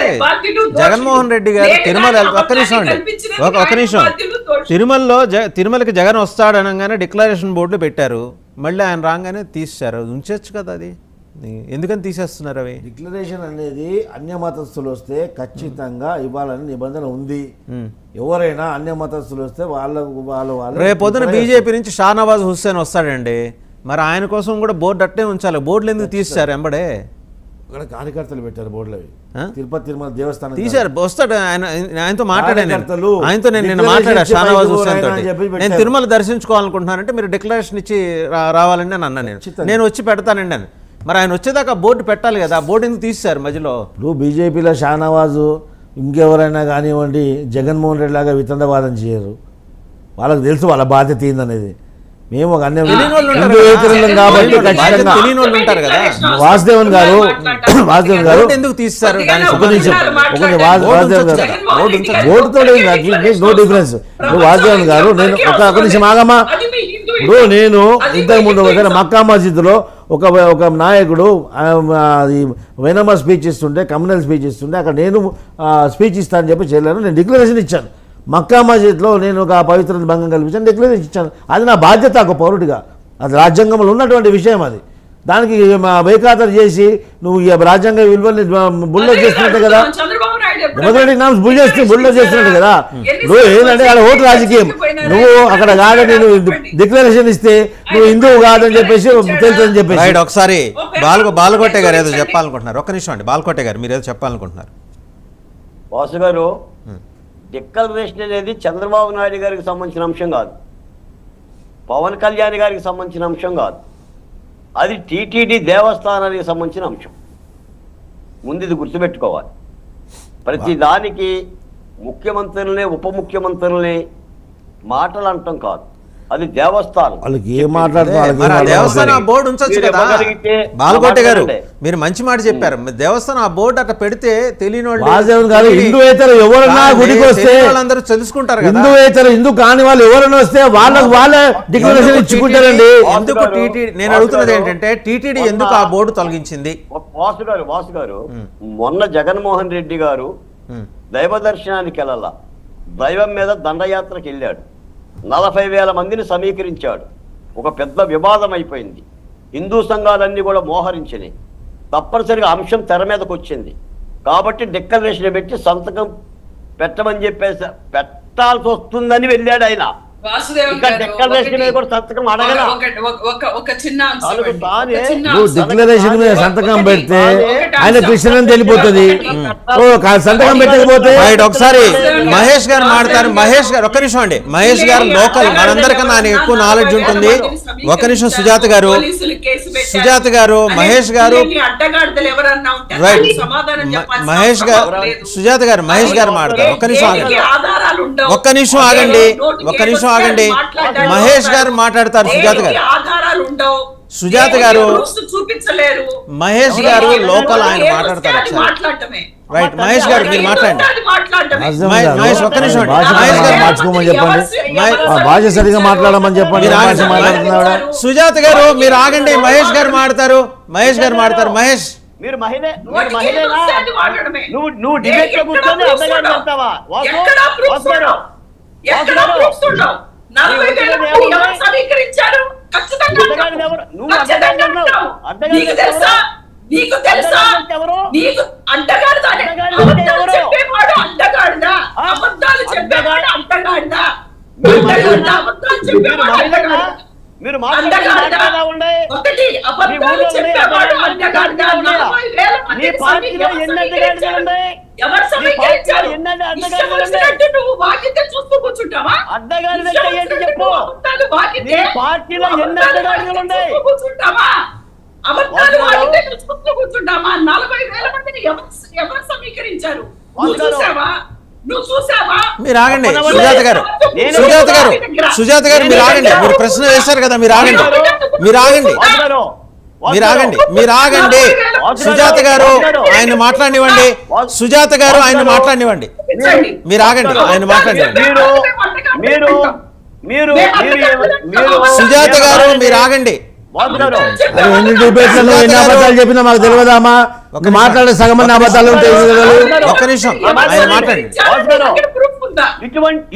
జగన్మోహన్ రెడ్డి గారు తిరుమల ఒక్క నిమిషం తిరుమలకి జగన్ వస్తాడు అనగానే డిక్లరేషన్ బోర్డులు పెట్టారు. మళ్ళీ ఆయన రాగానే తీశారు. ఉంచొచ్చు కదా. అది ఎందుకని తీసేస్తున్నారు అవి? డిక్లరేషన్ అనేది అన్యమతస్థులు వస్తే ఖచ్చితంగా ఇవ్వాలని నిబంధన ఉంది. ఎవరైనా అన్యమతస్థులు వస్తే వాళ్ళు రేపు పొద్దున బీజేపీ నుంచి షానవాజ్ హుస్సేన్ వస్తాడండి, మరి ఆయన కోసం కూడా బోర్డు అట్టే ఉంచాలి. బోర్డులు ఎందుకు తీశారు ఎంబడే? అక్కడ కార్యకర్తలు పెట్టారు బోర్డులు అవి. తిరుమల దేవస్థానం తీశారు. వస్తాడు ఆయనతో మాట్లాడాను, ఆయనతో నేను నిన్న మాట్లాడా షానవాజ్ హుస్సేన్ తోటి. నేను తిరుమల దర్శించుకోవాలనుకుంటున్నానంటే మీరు డిక్లరేషన్ ఇచ్చి రావాలండి అని అన్నా. నేను వచ్చి పెడతానండి అని. మరి ఆయన వచ్చేదాకా బోర్డు పెట్టాలి కదా, బోర్డు ఎందుకు తీశారు మధ్యలో? ఇప్పుడు బీజేపీలో షానవాజు ఇంకెవరైనా కానివ్వండి జగన్మోహన్ రెడ్డి లాగా వితండవాదం చేయరు. వాళ్ళకి తెలుసు వాళ్ళ బాధ్యత ఏందనేది. మేము ఒక కాబట్టి వాసుదేవన్ గారు ఎందుకు తీస్తారు? ఓటుతో నో డిఫరెన్స్. వాసుదేవన్ గారు నేను ఒక నిమిషం ఆగమ్మా. ఇప్పుడు నేను ఇంతకుముందు ఒకసారి మక్కా మసీదులో ఒక నాయకుడు వెనమ స్పీచ్ ఇస్తుంటే, కమ్యూనల్ స్పీచ్ ఇస్తుంటే అక్కడ నేను స్పీచ్ ఇస్తానని చెప్పి చేయలేను. నేను డిక్లరేషన్ ఇచ్చాను. మక్కా మసీద్లో నేను ఒక పవిత్రత భంగం కల్పించాను, డిక్లరేషన్ ఇచ్చాను. అది నా బాధ్యత ఒక పౌరుడిగా. అది రాజ్యాంగంలో ఉన్నటువంటి విషయం. అది దానికి బేఖాతరు చేసి నువ్వు రాజ్యాంగ విలువల్ని బుల్డోజ్ చేస్తున్నట్టే కదా, డెమోక్రటిక్ నామ్స్ బుల్డోజ్ చేస్తున్నట్టు కదా. నువ్వు ఏంటంటే అక్కడ ఓటు రాజకీయం. నువ్వు అక్కడ కాదని నువ్వు డిక్లరేషన్ ఇస్తే నువ్వు హిందువు కాదని చెప్పేసి తెలుసని చెప్పేసి. ఒకసారి బాలకోటే గారు ఏదో చెప్పాలనుకుంటున్నారు. ఒక్క నిమిషం అండి, బాలకోటే గారు మీరు ఏదో చెప్పాలనుకుంటున్నారు. వాసు గారు, డిక్లరేషన్ అనేది చంద్రబాబు నాయుడు గారికి సంబంధించిన అంశం కాదు, పవన్ కళ్యాణ్ గారికి సంబంధించిన అంశం కాదు. అది టీటీడీ దేవస్థానానికి సంబంధించిన అంశం. ముందు ఇది గుర్తుపెట్టుకోవాలి. ప్రతి దానికి ముఖ్యమంత్రులనే ఉప ముఖ్యమంత్రులనే మాటలు అంటాం కాదు, అది దేవస్థానం. వాళ్ళకి ఏం మాట్లాడుతున్నారు? దేవస్థానం బోర్డు ఉంచొచ్చు కదా. బాలకోట గారు మీరు మంచి మాట చెప్పారు. దేవస్థానం ఆ బోర్డు అట్లా పెడితే తెలియని వాళ్ళు హిందూయేతర ఎవరన్నా గుడికి వస్తే వాళ్ళందరూ తెలుసుకుంటారు. హిందూయేతర హిందూ కాని వాళ్ళు ఎవరైనా వస్తే వాళ్ళకి వాళ్ళే డిక్లరేషన్ ఇచ్చుకుంటారండి. ఎందుకు టీటీడీ? నేను అడుగుతున్నది ఏంటంటే టీటీడీ ఎందుకు ఆ బోర్డు తొలగించింది? వాసు గారు మొన్న జగన్మోహన్ రెడ్డి గారు దైవ దర్శనానికి వెళ్ళాల, దైవం మీద దండయాత్రకు వెళ్ళాడు, 40,000 మందిని సమీకరించాడు. ఒక పెద్ద వివాదం అయిపోయింది. హిందూ సంఘాలన్నీ కూడా మోహరించినాయి. తప్పనిసరిగా అంశం తెర మీదకి వచ్చింది కాబట్టి డిక్లరేషన్ పెట్టి సంతకం పెట్టమని చెప్పేసి పెట్టాల్సి వస్తుందని వెళ్ళాడు ఆయన. డిక్లరేషన్ మీద కూడా సంతకం అడగల. డిక్లరేషన్ మీద సంతకం పెడితే ఆయన కృష్ణ తెలిపోతుంది. సంతకం పెట్టకపోతే ఒకసారి మహేష్ గారు మాట్లాడతారు. మహేష్ గారు ఒక్క నిమిషం అండి. మహేష్ గారు లోకల్, మనందరికన్నా ఆయన ఎక్కువ నాలెడ్జ్ ఉంటుంది. ఒక్క నిమిషం సుజాత గారు, మహేష్ గారు రైట్. మహేష్ గారు, సుజాత గారు, మహేష్ గారు మాట్లాడతారు. ఒక్క నిమిషం ఆగండి, ఒక్క నిమిషం ఆగండి. మహేష్ గారు మాట్లాడతారు. సుజాత గారు మహేష్ గారు లోకల్, ఆయన మాట్లాడతారు. రైట్ మహేష్ గారు మీరు మాట్లాడండి. మహేష్ ఒక్క నిమిషం మార్చుకోమని చెప్పండి, భాష సరిగా మాట్లాడమని చెప్పండి. సుజాత గారు మీరు ఆగండి. మహేష్ గారు మాట్లాడతారు. మహేష్ మీరు నువ్వు డిబేట్ లో కూర్చొని అర్థం చేస్తావా? నీకు తెలుసా? నీకు అంటగాడిదా? అబద్ధాలు చెప్పేవాడు అంటగాడిదా? మీరు ఒకటి అబద్ధాలు చెప్పేవాడు అంటగాడిదా? 40,000 పార్టీలో ఎన్ని అడ్డగాడిదలు ఉన్నాయి? ఎవరు సమీకరించారు? నువ్వు బాధ్యత చూస్తూ కూర్చుంటావా? అడ్డగాడిదంటే ఏంటి చెప్పు. పార్టీలో ఎన్ని అడ్డగాడిదలు ఉన్నాయి? కూర్చుంటావా? అబద్ధాలు వాడితే చూస్తూ కూర్చుంటావా? 40,000 మందిని ఎవరు సమీకరించారు? నువ్వు చూసావా? మీరు ఆగండి సుజాత గారు, మీరు ఆగండి. మీరు ప్రశ్న వేశారు కదా, మీరు ఆగండి. సుజాత గారు ఆయన మాట్లాడినివ్వండి. మీరు ఆగండి, ఆయన మాట్లాడినివ్వండి. సుజాత గారు మీరు ఆగండి. ఎన్ని డిబేట్లను ఎన్ని అబద్ధాలు చెప్పినా మాకు తెలియదామా? మాట్లాడే సగమన్న అబద్ధాలు ఉంటాయి. ఒక్క నిమిషం ఆయన మాట్లాడండి.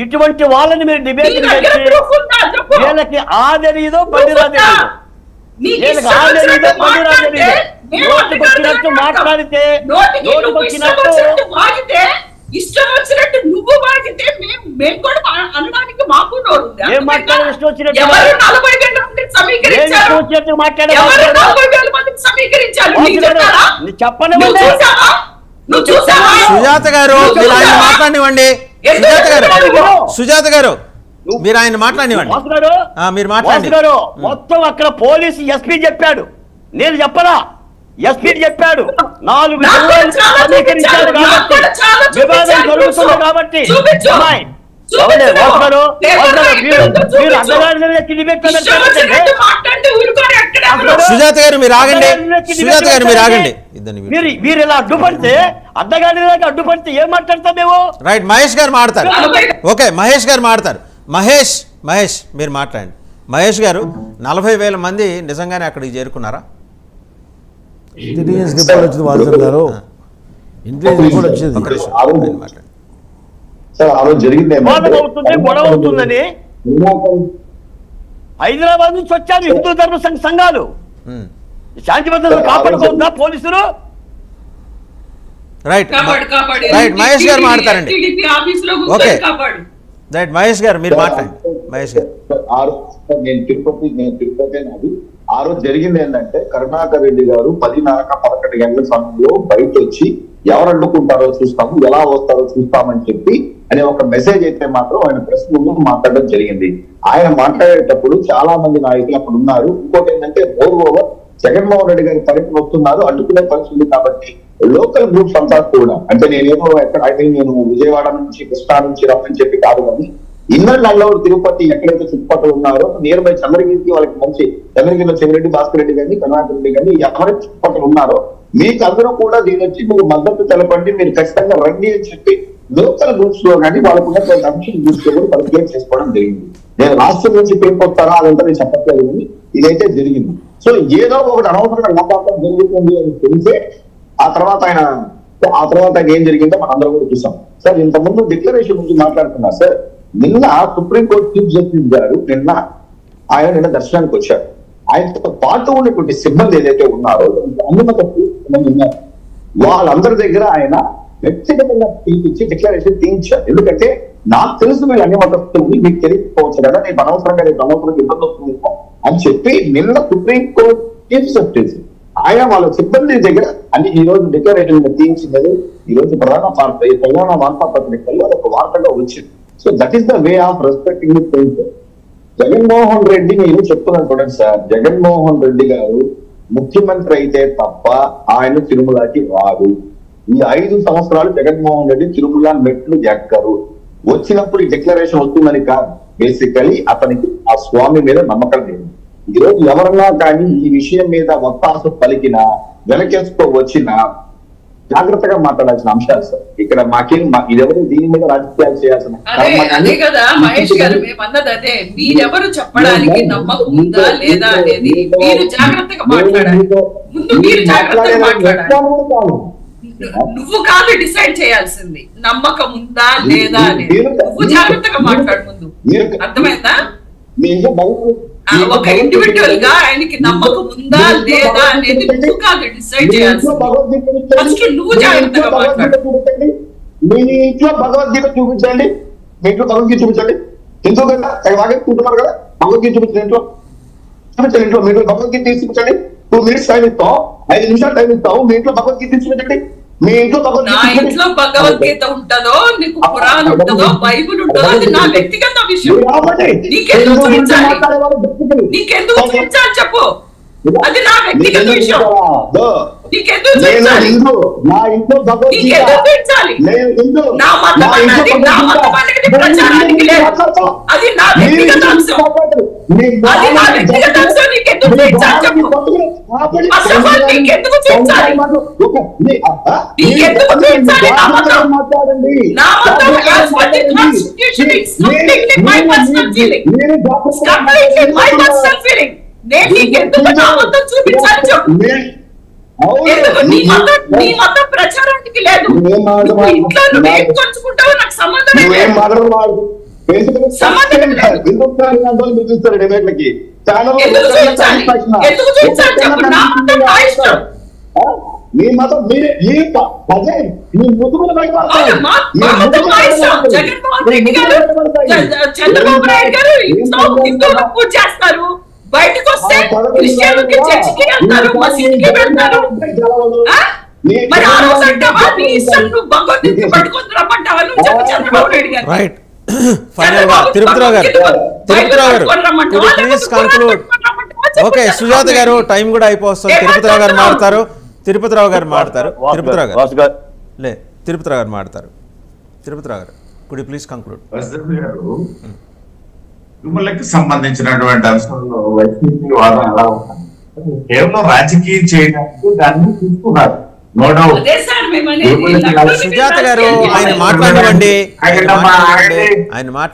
ఇటువంటి వాళ్ళని మీరు డిబేట్ వీళ్ళకి ఆదరిదో బండిరా మాట్లాడితే వాగితే ఇష్టం వచ్చినట్టు నువ్వు వాగితే మేము కూడా అనడానికి మాకు ఏం మాట్లాడారు? ఇష్టం వచ్చినట్టు ఎవరు 40 వేల మందిని సమీకరించారు? ఎవరు 40 వేల మందిని సమీకరించారు? చెప్పండి. నువ్వు చూసావా? సుజాత గారు మీరు ఆయన మాట్లాడివ్వండి. సుజాత గారు మీరు ఆయన మాట్లాడివ్వండి. మీరు మాట్లాడండి. మొత్తం అక్కడ పోలీసు ఎస్పీ చెప్పాడు, నేను చెప్పరా? ఎస్పీ చెప్పాడు 4 సమీకరించాడు కాబట్టి వివాదం జరుగుతుంది కాబట్టి. సుజాత గారు మీరు ఆగండి. సుజాత గారు మీరు ఆగండి. మీరు ఇలా అడ్డుపడితే అడ్డగాడి అడ్డుపడితే ఏం మాట్లాడతాం మేము? రైట్, మహేష్ గారు మాట్లాడతారు. ఓకే, మహేష్ గారు మాట్లాడతారు. మహేష్ మీరు మాట్లాడండి. మహేష్ గారు 40,000 మంది నిజంగానే అక్కడికి చేరుకున్నారా? ఇంటెలిజెన్స్ రిపోర్ట్ వచ్చింది వార్తలు గారు. ఇంటెలిజెన్స్ రిపోర్ట్ వచ్చింది. గొడవ అవుతుందని హైదరాబాద్ నుంచి వచ్చారు హిందూ ధర్మ సంఘాలు. శాంతి భద్రతలు కాపాడుకోవద్దా పోలీసులు? రైట్ రైట్ మహేష్ గారు మాట్లాడండి. ఓకే రైట్ మహేష్ గారు మీరు మాట్లాడండి. మహేష్ గారు నేను తిరుపతి నాది. ఆ రోజు జరిగింది ఏంటంటే కరుణాకర్ రెడ్డి గారు 10:11 గంటల సమయంలో బయట వచ్చి ఎవరు అడ్డుకుంటారో చూస్తాము, ఎలా వస్తారో చూస్తామని చెప్పి అనే ఒక మెసేజ్ అయితే మాత్రం ఆయన ప్రెస్ ముందు మాట్లాడడం జరిగింది. ఆయన మాట్లాడేటప్పుడు చాలా మంది నాయకులు అక్కడ ఉన్నారు. ఇంకోటి ఏంటంటే ఓవర్ జగన్మోహన్ రెడ్డి గారి పర్యటన వస్తున్నారు, అడ్డుకునే పరిస్థితి. కాబట్టి లోకల్ గ్రూప్స్ అంతా కూడా అంటే నేనేమో ఎక్కడ అయితే నేను విజయవాడ నుంచి కృష్ణా నుంచి రమ్మని చెప్పి కాదు, కానీ ఇన్నర్ నల్లూరు తిరుపతి ఎక్కడైతే చుట్టుపక్కల ఉన్నారో నియర్ బై చంద్రగిరికి వాళ్ళకి మంచి చంద్రగిరిలో చెవిరెడ్డి భాస్కర్ రెడ్డి గాని కరుణాకర్ రెడ్డి గాని ఎవరి చుట్టుపక్కల ఉన్నారో మీకు అందరూ కూడా దీని వచ్చి మీరు మద్దతు తెలపండి, మీరు ఖచ్చితంగా రండి అని చెప్పి లోకల్ గ్రూప్స్ లో కానీ వాళ్ళకున్న కమిషన్ గ్రూప్స్ లో కూడా పర్క్యులేట్ చేసుకోవడం జరిగింది. నేను రాష్ట్రం నుంచి పేర్కొస్తారా అదంతా నేను చెప్పట్లేదు, కానీ ఇదైతే జరిగింది. సో ఏదో ఒకటి అనవసరంగా మాట్లాడటం జరుగుతుంది అని తెలిసే ఆ తర్వాత ఆయన ఏం జరిగిందో మనం అందరం కూడా చూసాం. సార్ ఇంతకుముందు డిక్లరేషన్ గురించి మాట్లాడుతున్నారు సార్. నిన్న సుప్రీంకోర్టు చీఫ్ జస్టిస్ గారు నిన్న దర్శనానికి వచ్చారు. ఆయనతో పాటు ఉన్నటువంటి సిబ్బంది ఏదైతే ఉన్నారో ఉన్నారు వాళ్ళందరి దగ్గర ఆయన వ్యక్తిగతంగా తీపిచ్చి డిక్లరేషన్ తీయించారు. ఎందుకంటే నాకు తెలుసు మీరు అన్ని మతస్థులు మీకు తెలియకపోవచ్చు కదా, నేను అనవసరంగా ఇబ్బంది వస్తుంది అని చెప్పి నిన్న సుప్రీంకోర్టు చీఫ్ జస్టిస్ ఆయన వాళ్ళ సిబ్బంది దగ్గర అన్ని ఈ రోజు డిక్లరేషన్ తీయించినది ఈ రోజు ప్రధాన వార్తాపత్రికల్లో ఒక వార్తగా వచ్చింది. So that is the way of respecting the principle. Jaganmohan Reddy మీరు చెప్తున్నాను చూడండి సార్, జగన్మోహన్ రెడ్డి గారు ముఖ్యమంత్రి అయితే తప్ప ఆయన తిరుమలకి రాదు. ఈ 5 సంవత్సరాలు జగన్మోహన్ రెడ్డి తిరుమల మెట్లు ఎక్కరు. వచ్చినప్పుడు ఈ డిక్లరేషన్ వస్తుందని కాదు, బేసికలీ అతనికి ఆ స్వామి మీద నమ్మకం లేదు. ఈ రోజు ఎవరన్నా కానీ ఈ విషయం మీద ఒత్తాసు పలికినా వెనకేసుకో వచ్చినా జాగ్రత్తగా మాట్లాడాల్సిన అంశాలు సార్. ఇక్కడ ఇదెవరు దీని మీద రాజకీయాలు చేయాల్సిన అదే కదా మహేష్ గారు మేమన్నది అదే. మీరెవరు చెప్పడానికి నమ్మకం ఉందా లేదా అనేది మీరు జాగ్రత్తగా మాట్లాడాలి. ముందు మీరు జాగ్రత్తగా మాట్లాడాలి. నువ్వు కాదు డిసైడ్ చేయాల్సింది నమ్మకం ఉందా లేదా అనేది. నువ్వు జాగ్రత్తగా మాట్లాడు ముందు, అర్థమైందా? ఒక ఇండివిజువల్ గా ఆయనకి నమ్మకం ఉందా లేదా అనేది నువ్వు కాదు డిసైడ్ చేయాల్సింది. ఫస్ట్ నువ్వు జాగ్రత్తగా మాట్లాడు. మీ ఇంట్లో భగవద్గీత చూపించండి, మీ ఇంట్లో భగవద్గీత చూపించండి. ఎందుకంటే కూర్చున్నారు కదా, భగవద్గీత చూపించండి ఇంట్లో ఇంట్లో మీ ఇంట్లో భగవద్గీత తీసుకుంటండి. 2 minutes టైం ఇస్తాం, 5 నిమిషాలు టైం ఇస్తాం. మీ ఇంట్లో భగవద్గీత తీసుకుంటండి. మీ ఇంట్లో ఇంట్లో భగవద్గీత ఉంటుందో, నీకు ఖురాన్ ఉంటుందో, బైబుల్ ఉంటుందో అది నా వ్యక్తిగత విషయం. నీకెందుకు చూపించాలి చెప్పు, అది నా వ్యక్తిగత విషయం. నీకెందుకు చూపించాలి? నా మతం అన్నది నా మతానికి ప్రచారానికి లేదు. అది నా వ్యక్తిగత అంశం. అది నా వ్యక్తిగత అంశం. నీకెందుకు చూపించాలి చెప్పు. అసలు నీకెందుకు చూపించాలి? నీకెందుకు చూపించాలి నా మతం? నా మతం as per the constitution is completely my personal feeling. It's completely my personal feeling. నేను నీకెందుకు నా మతం చూపించాలి చెప్పు. ఎందుకు నీ మతం ప్రచారానికి లేదు. నువ్వు ఇంట్లో నువ్వేం పంచుకుంటావో నాకు సంబంధం లేదు. ఎందుకు చూపించాలి చెప్పు. నా మతం నా ఇష్టం. మీ మతం మీరే ఈ ప్రజలు మీ ముదుగులు భయపడతాయి జగన్మోహన్ రెడ్డి గారు చంద్రబాబు నాయుడు గారు హిందువులు పూజ చేస్తారు, బయటకు వస్తే క్రిస్టియన్లకి చర్చికి వెళ్తారు, మసీదుకి వెళ్తారు. మరి ఆ రోజు అంటావా నీ ఇష్టం, నువ్వు భగవద్గీత పట్టుకొని రమ్మంటావా నువ్వు చెప్పు చంద్రబాబు నాయుడు గారు. రైట్, ఫైనల్ గా తిరుపతిరావు గారు ప్లీజ్ కంక్లూడ్. ఓకే సుజాత గారు, టైం కూడా అయిపోతుంది. తిరుపతిరావు గారు మాట్లాడతారు. తిరుపతిరావు గారు కుడ్ యు ప్లీజ్ కంక్లూడ్. తిరుమలకి సంబంధించినటువంటి అంశంలో వైసీపీ వాదన ఎలా ఉంటుంది, కేవలం రాజకీయం చేయడానికి దాన్ని తీసుకున్నారు. No doubt. సుజాత గారు ఆయన మాట్లాడవండి,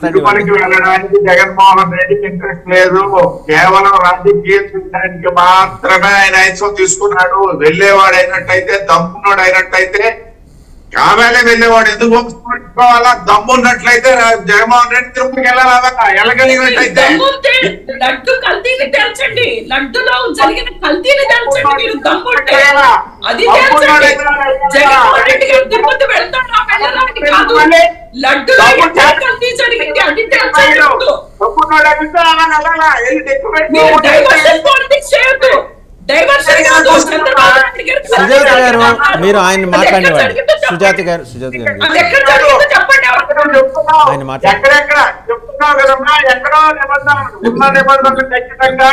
తిరుమలకి వెళ్ళడానికి జగన్మోహన్ రెడ్డికి ఇంట్రెస్ట్ లేదు, కేవలం రాజకీయం చేయడానికి మాత్రమే ఆయన ఐసం తీసుకున్నాడు. వెళ్ళేవాడు అయినట్టయితే, దమ్మున్నాడు అయినట్టయితే కావాలే వెళ్ళేవాడు. ఎందుకు ఒప్పుకోవాలా? దమ్ము ఉన్నట్లయితే జగన్మోహన్ రెడ్డి తిరుపతికి వెళ్ళగలిగినట్టయితే లడ్డు కల్తీని తెల్చండి, లడ్డులో జరిగిన కల్తీని తెల్చండి. మీరు దమ్ముంటే అది తెల్చండి. జగన్మోహన్ రెడ్డి గారు తిరుపతి వెళ్తాడా వెళ్ళడానికి కాదు, లడ్డులో కల్తీ జరిగింది అది తెల్చండి. డైవర్షన్ పాలిటిక్స్ చేయొద్దు. సుజాత గారు మీరు ఆయన మాట్లాడేవాడు. సుజాత గారు ఆయన ఎక్కడెక్కడ చెప్తున్నావు కదమ్మా, ఎక్కడో నిబంధనలు ఉన్న నిబంధనలు ఖచ్చితంగా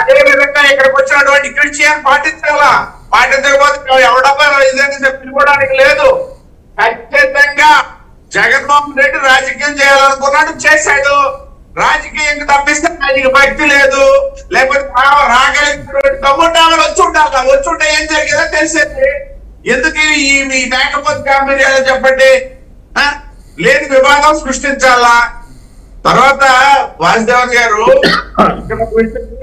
అదే విధంగా ఇక్కడికి వచ్చినటువంటి క్రిస్టియన్ పాటించాలా, పాటించకపోతే ఎవడబ్బా ఇదని పిలుకోవడానికి లేదు. ఖచ్చితంగా జగన్మోహన్ రెడ్డి రాజకీయం చేయాలనుకున్నాడు, చేశాడు. రాజకీయం తప్పిస్తే ఆయనకి భక్తి లేదు, లేకపోతే రాగలిగినటువంటి తమ్ముడు వచ్చి ఉంటే ఏం జరిగిందో తెలిసేది. ఎందుకు ఈ మేకపోతే గాంభీర్యాలు చెప్పండి, లేని వివాదం సృష్టించాలా. తర్వాత వాసుదేవన్ గారు ఇక్కడ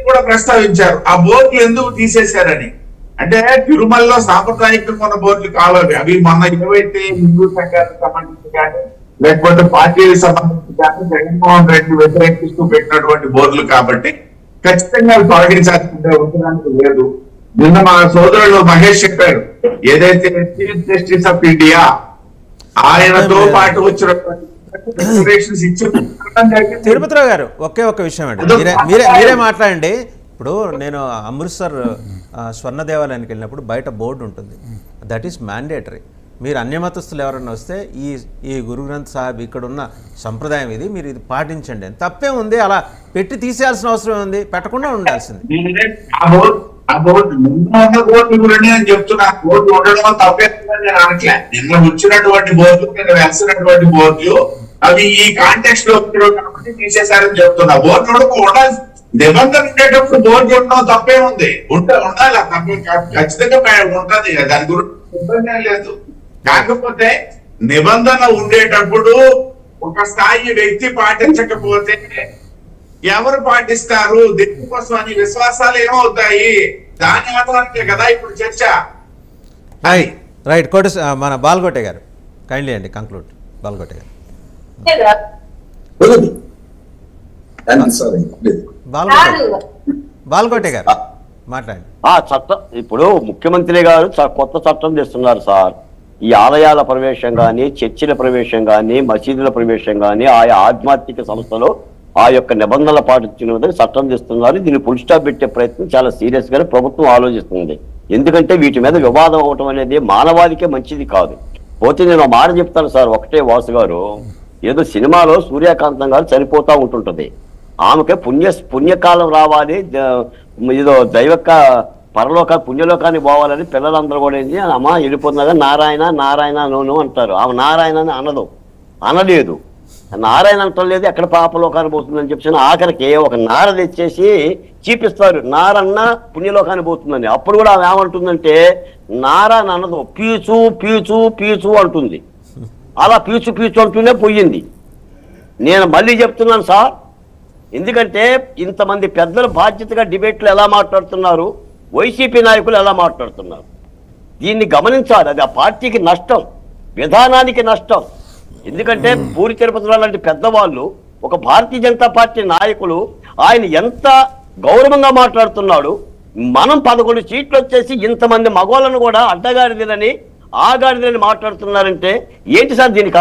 కూడా ప్రస్తావించారు, ఆ బోర్డులు ఎందుకు తీసేశారని. అంటే తిరుమలలో సాంప్రదాయకంగా ఉన్న బోర్డులు కావాలి అవి. మొన్న ఏవైతే హిందూ సంఘానికి సంబంధించి కానీ లేకపోతే పార్టీలకు సంబంధించి కానీ జగన్మోహన్ రెడ్డి వ్యతిరేకిస్తూ పెట్టినటువంటి బోర్డులు కాబట్టి ఖచ్చితంగా అవి తొలగించాల్సిందే, ఉండడానికి లేదు. నిన్న మా సోదరుడు మహేష్ చెప్పారు, ఏదైతే చీఫ్ జస్టిస్ ఆఫ్ ఇండియా ఆయనతో పాటు వచ్చినటువంటి తిరుపతిరావు గారు ఒకే ఒక విషయం అండి, మీరే మాట్లాడండి. ఇప్పుడు నేను అమృత్సర్ స్వర్ణ దేవాలయానికి వెళ్ళినప్పుడు బయట బోర్డు ఉంటుంది, దట్ ఈస్ మ్యాండేటరీ. మీరు అన్యమతస్తులు ఎవరైనా వస్తే ఈ గురు గ్రంథ్ సాహిబ్ ఇక్కడ ఉన్న సంప్రదాయం ఇది, మీరు ఇది పాటించండి. తప్పే ఉంది, అలా పెట్టి తీసేయాల్సిన అవసరం ఉంది, పెట్టకుండా ఉండాల్సింది. చెప్తున్నా బోర్డు ఉండడం తప్పే నేను అనట్లే. నిన్న వచ్చినటువంటి బోర్డులు, నిన్న వేసినటువంటి బోర్డులు అవి ఈ కాంటెక్స్ట్ లో కాబట్టి తీసేశారని చెప్తున్నా. బోర్డు ఉండాలి, నిబంధన ఉండేటప్పుడు బోర్డు ఉండడం తప్పే ఉంది, ఉండాలి, ఖచ్చితంగా ఉంటది, దాని గురించి ఇబ్బంది ఏం లేదు. కాకపోతే నిబంధన ఉండేటప్పుడు ఒక స్థాయి వ్యక్తి పాటించకపోతే ఎవరు పాటిస్తారు, దేనికోసం అని విశ్వాసాలు ఏమవుతాయి, దాని ఆధారంగా కదా ఇప్పుడు చర్చ. రైట్ కోట మన బాల్గొట్టే గారు కైండ్లీ అండి కంక్లూడ్. బాల్గొట్టే గారు బాల్గొట్టే గారు మాట్లాడండి. చట్టం ఇప్పుడు ముఖ్యమంత్రి గారు కొత్త చట్టం తెస్తున్నారు సార్. ఈ ఆలయాల ప్రవేశం కానీ, చర్చిల ప్రవేశం కానీ, మసీదుల ప్రవేశం కానీ ఆయా ఆధ్యాత్మిక సంస్థలో ఆ యొక్క నిబంధనలు పాటించిన విధంగా చట్టం తెస్తున్నారు. దీన్ని ఫుల్ స్టాప్ పెట్టే ప్రయత్నం చాలా సీరియస్ గానే ప్రభుత్వం ఆలోచిస్తుంది. ఎందుకంటే వీటి మీద వివాదం అవటం అనేది మానవాళికే మంచిది కాదు. పోతే నేను మాట చెప్తాను సార్, ఒకటే వాసు గారు, ఏదో సినిమాలో సూర్యకాంతం గారు చనిపోతూ ఉంటుంటది, ఆమెకి పుణ్యకాలం రావాలి, ఏదో పరలోక పుణ్యలోకానికి పోవాలని పిల్లలందరూ కూడా ఏంటి అమ్మ వెళ్ళిపోతున్నా నారాయణ నారాయణ నోను అంటారు. ఆమె నారాయణ అని అనలేదు, నారాయణ అంటలేదు, ఎక్కడ పాపలోకానికి పోతుందని చెప్పి ఆఖరికి ఒక నార తెచ్చేసి చూపిస్తారు, నారన్న పుణ్యలోకానికి పోతుందని. అప్పుడు కూడా ఆమె ఏమంటుందంటే నారా అని అనదు, పీచు పీచు పీచు అంటుంది. అలా పీచు పీచు అంటూనే పోయింది. నేను మళ్ళీ చెప్తున్నాను సార్, ఎందుకంటే ఇంతమంది పెద్దలు బాధ్యతగా డిబేట్లు ఎలా మాట్లాడుతున్నారు, వైసీపీ నాయకులు ఎలా మాట్లాడుతున్నారు, దీన్ని గమనించాలి. అది ఆ పార్టీకి నష్టం, విధానానికి నష్టం. ఎందుకంటే పూరి తిరుపతిలో లాంటి పెద్దవాళ్ళు ఒక భారతీయ జనతా పార్టీ నాయకులు ఆయన ఎంత గౌరవంగా మాట్లాడుతున్నాడు. మనం 11 సీట్లు వచ్చేసి ఇంతమంది మగోళ్ళను కూడా అడ్డగాడిదని ఆగాడిదని మాట్లాడుతున్నారంటే ఏంటి సార్ దీనికి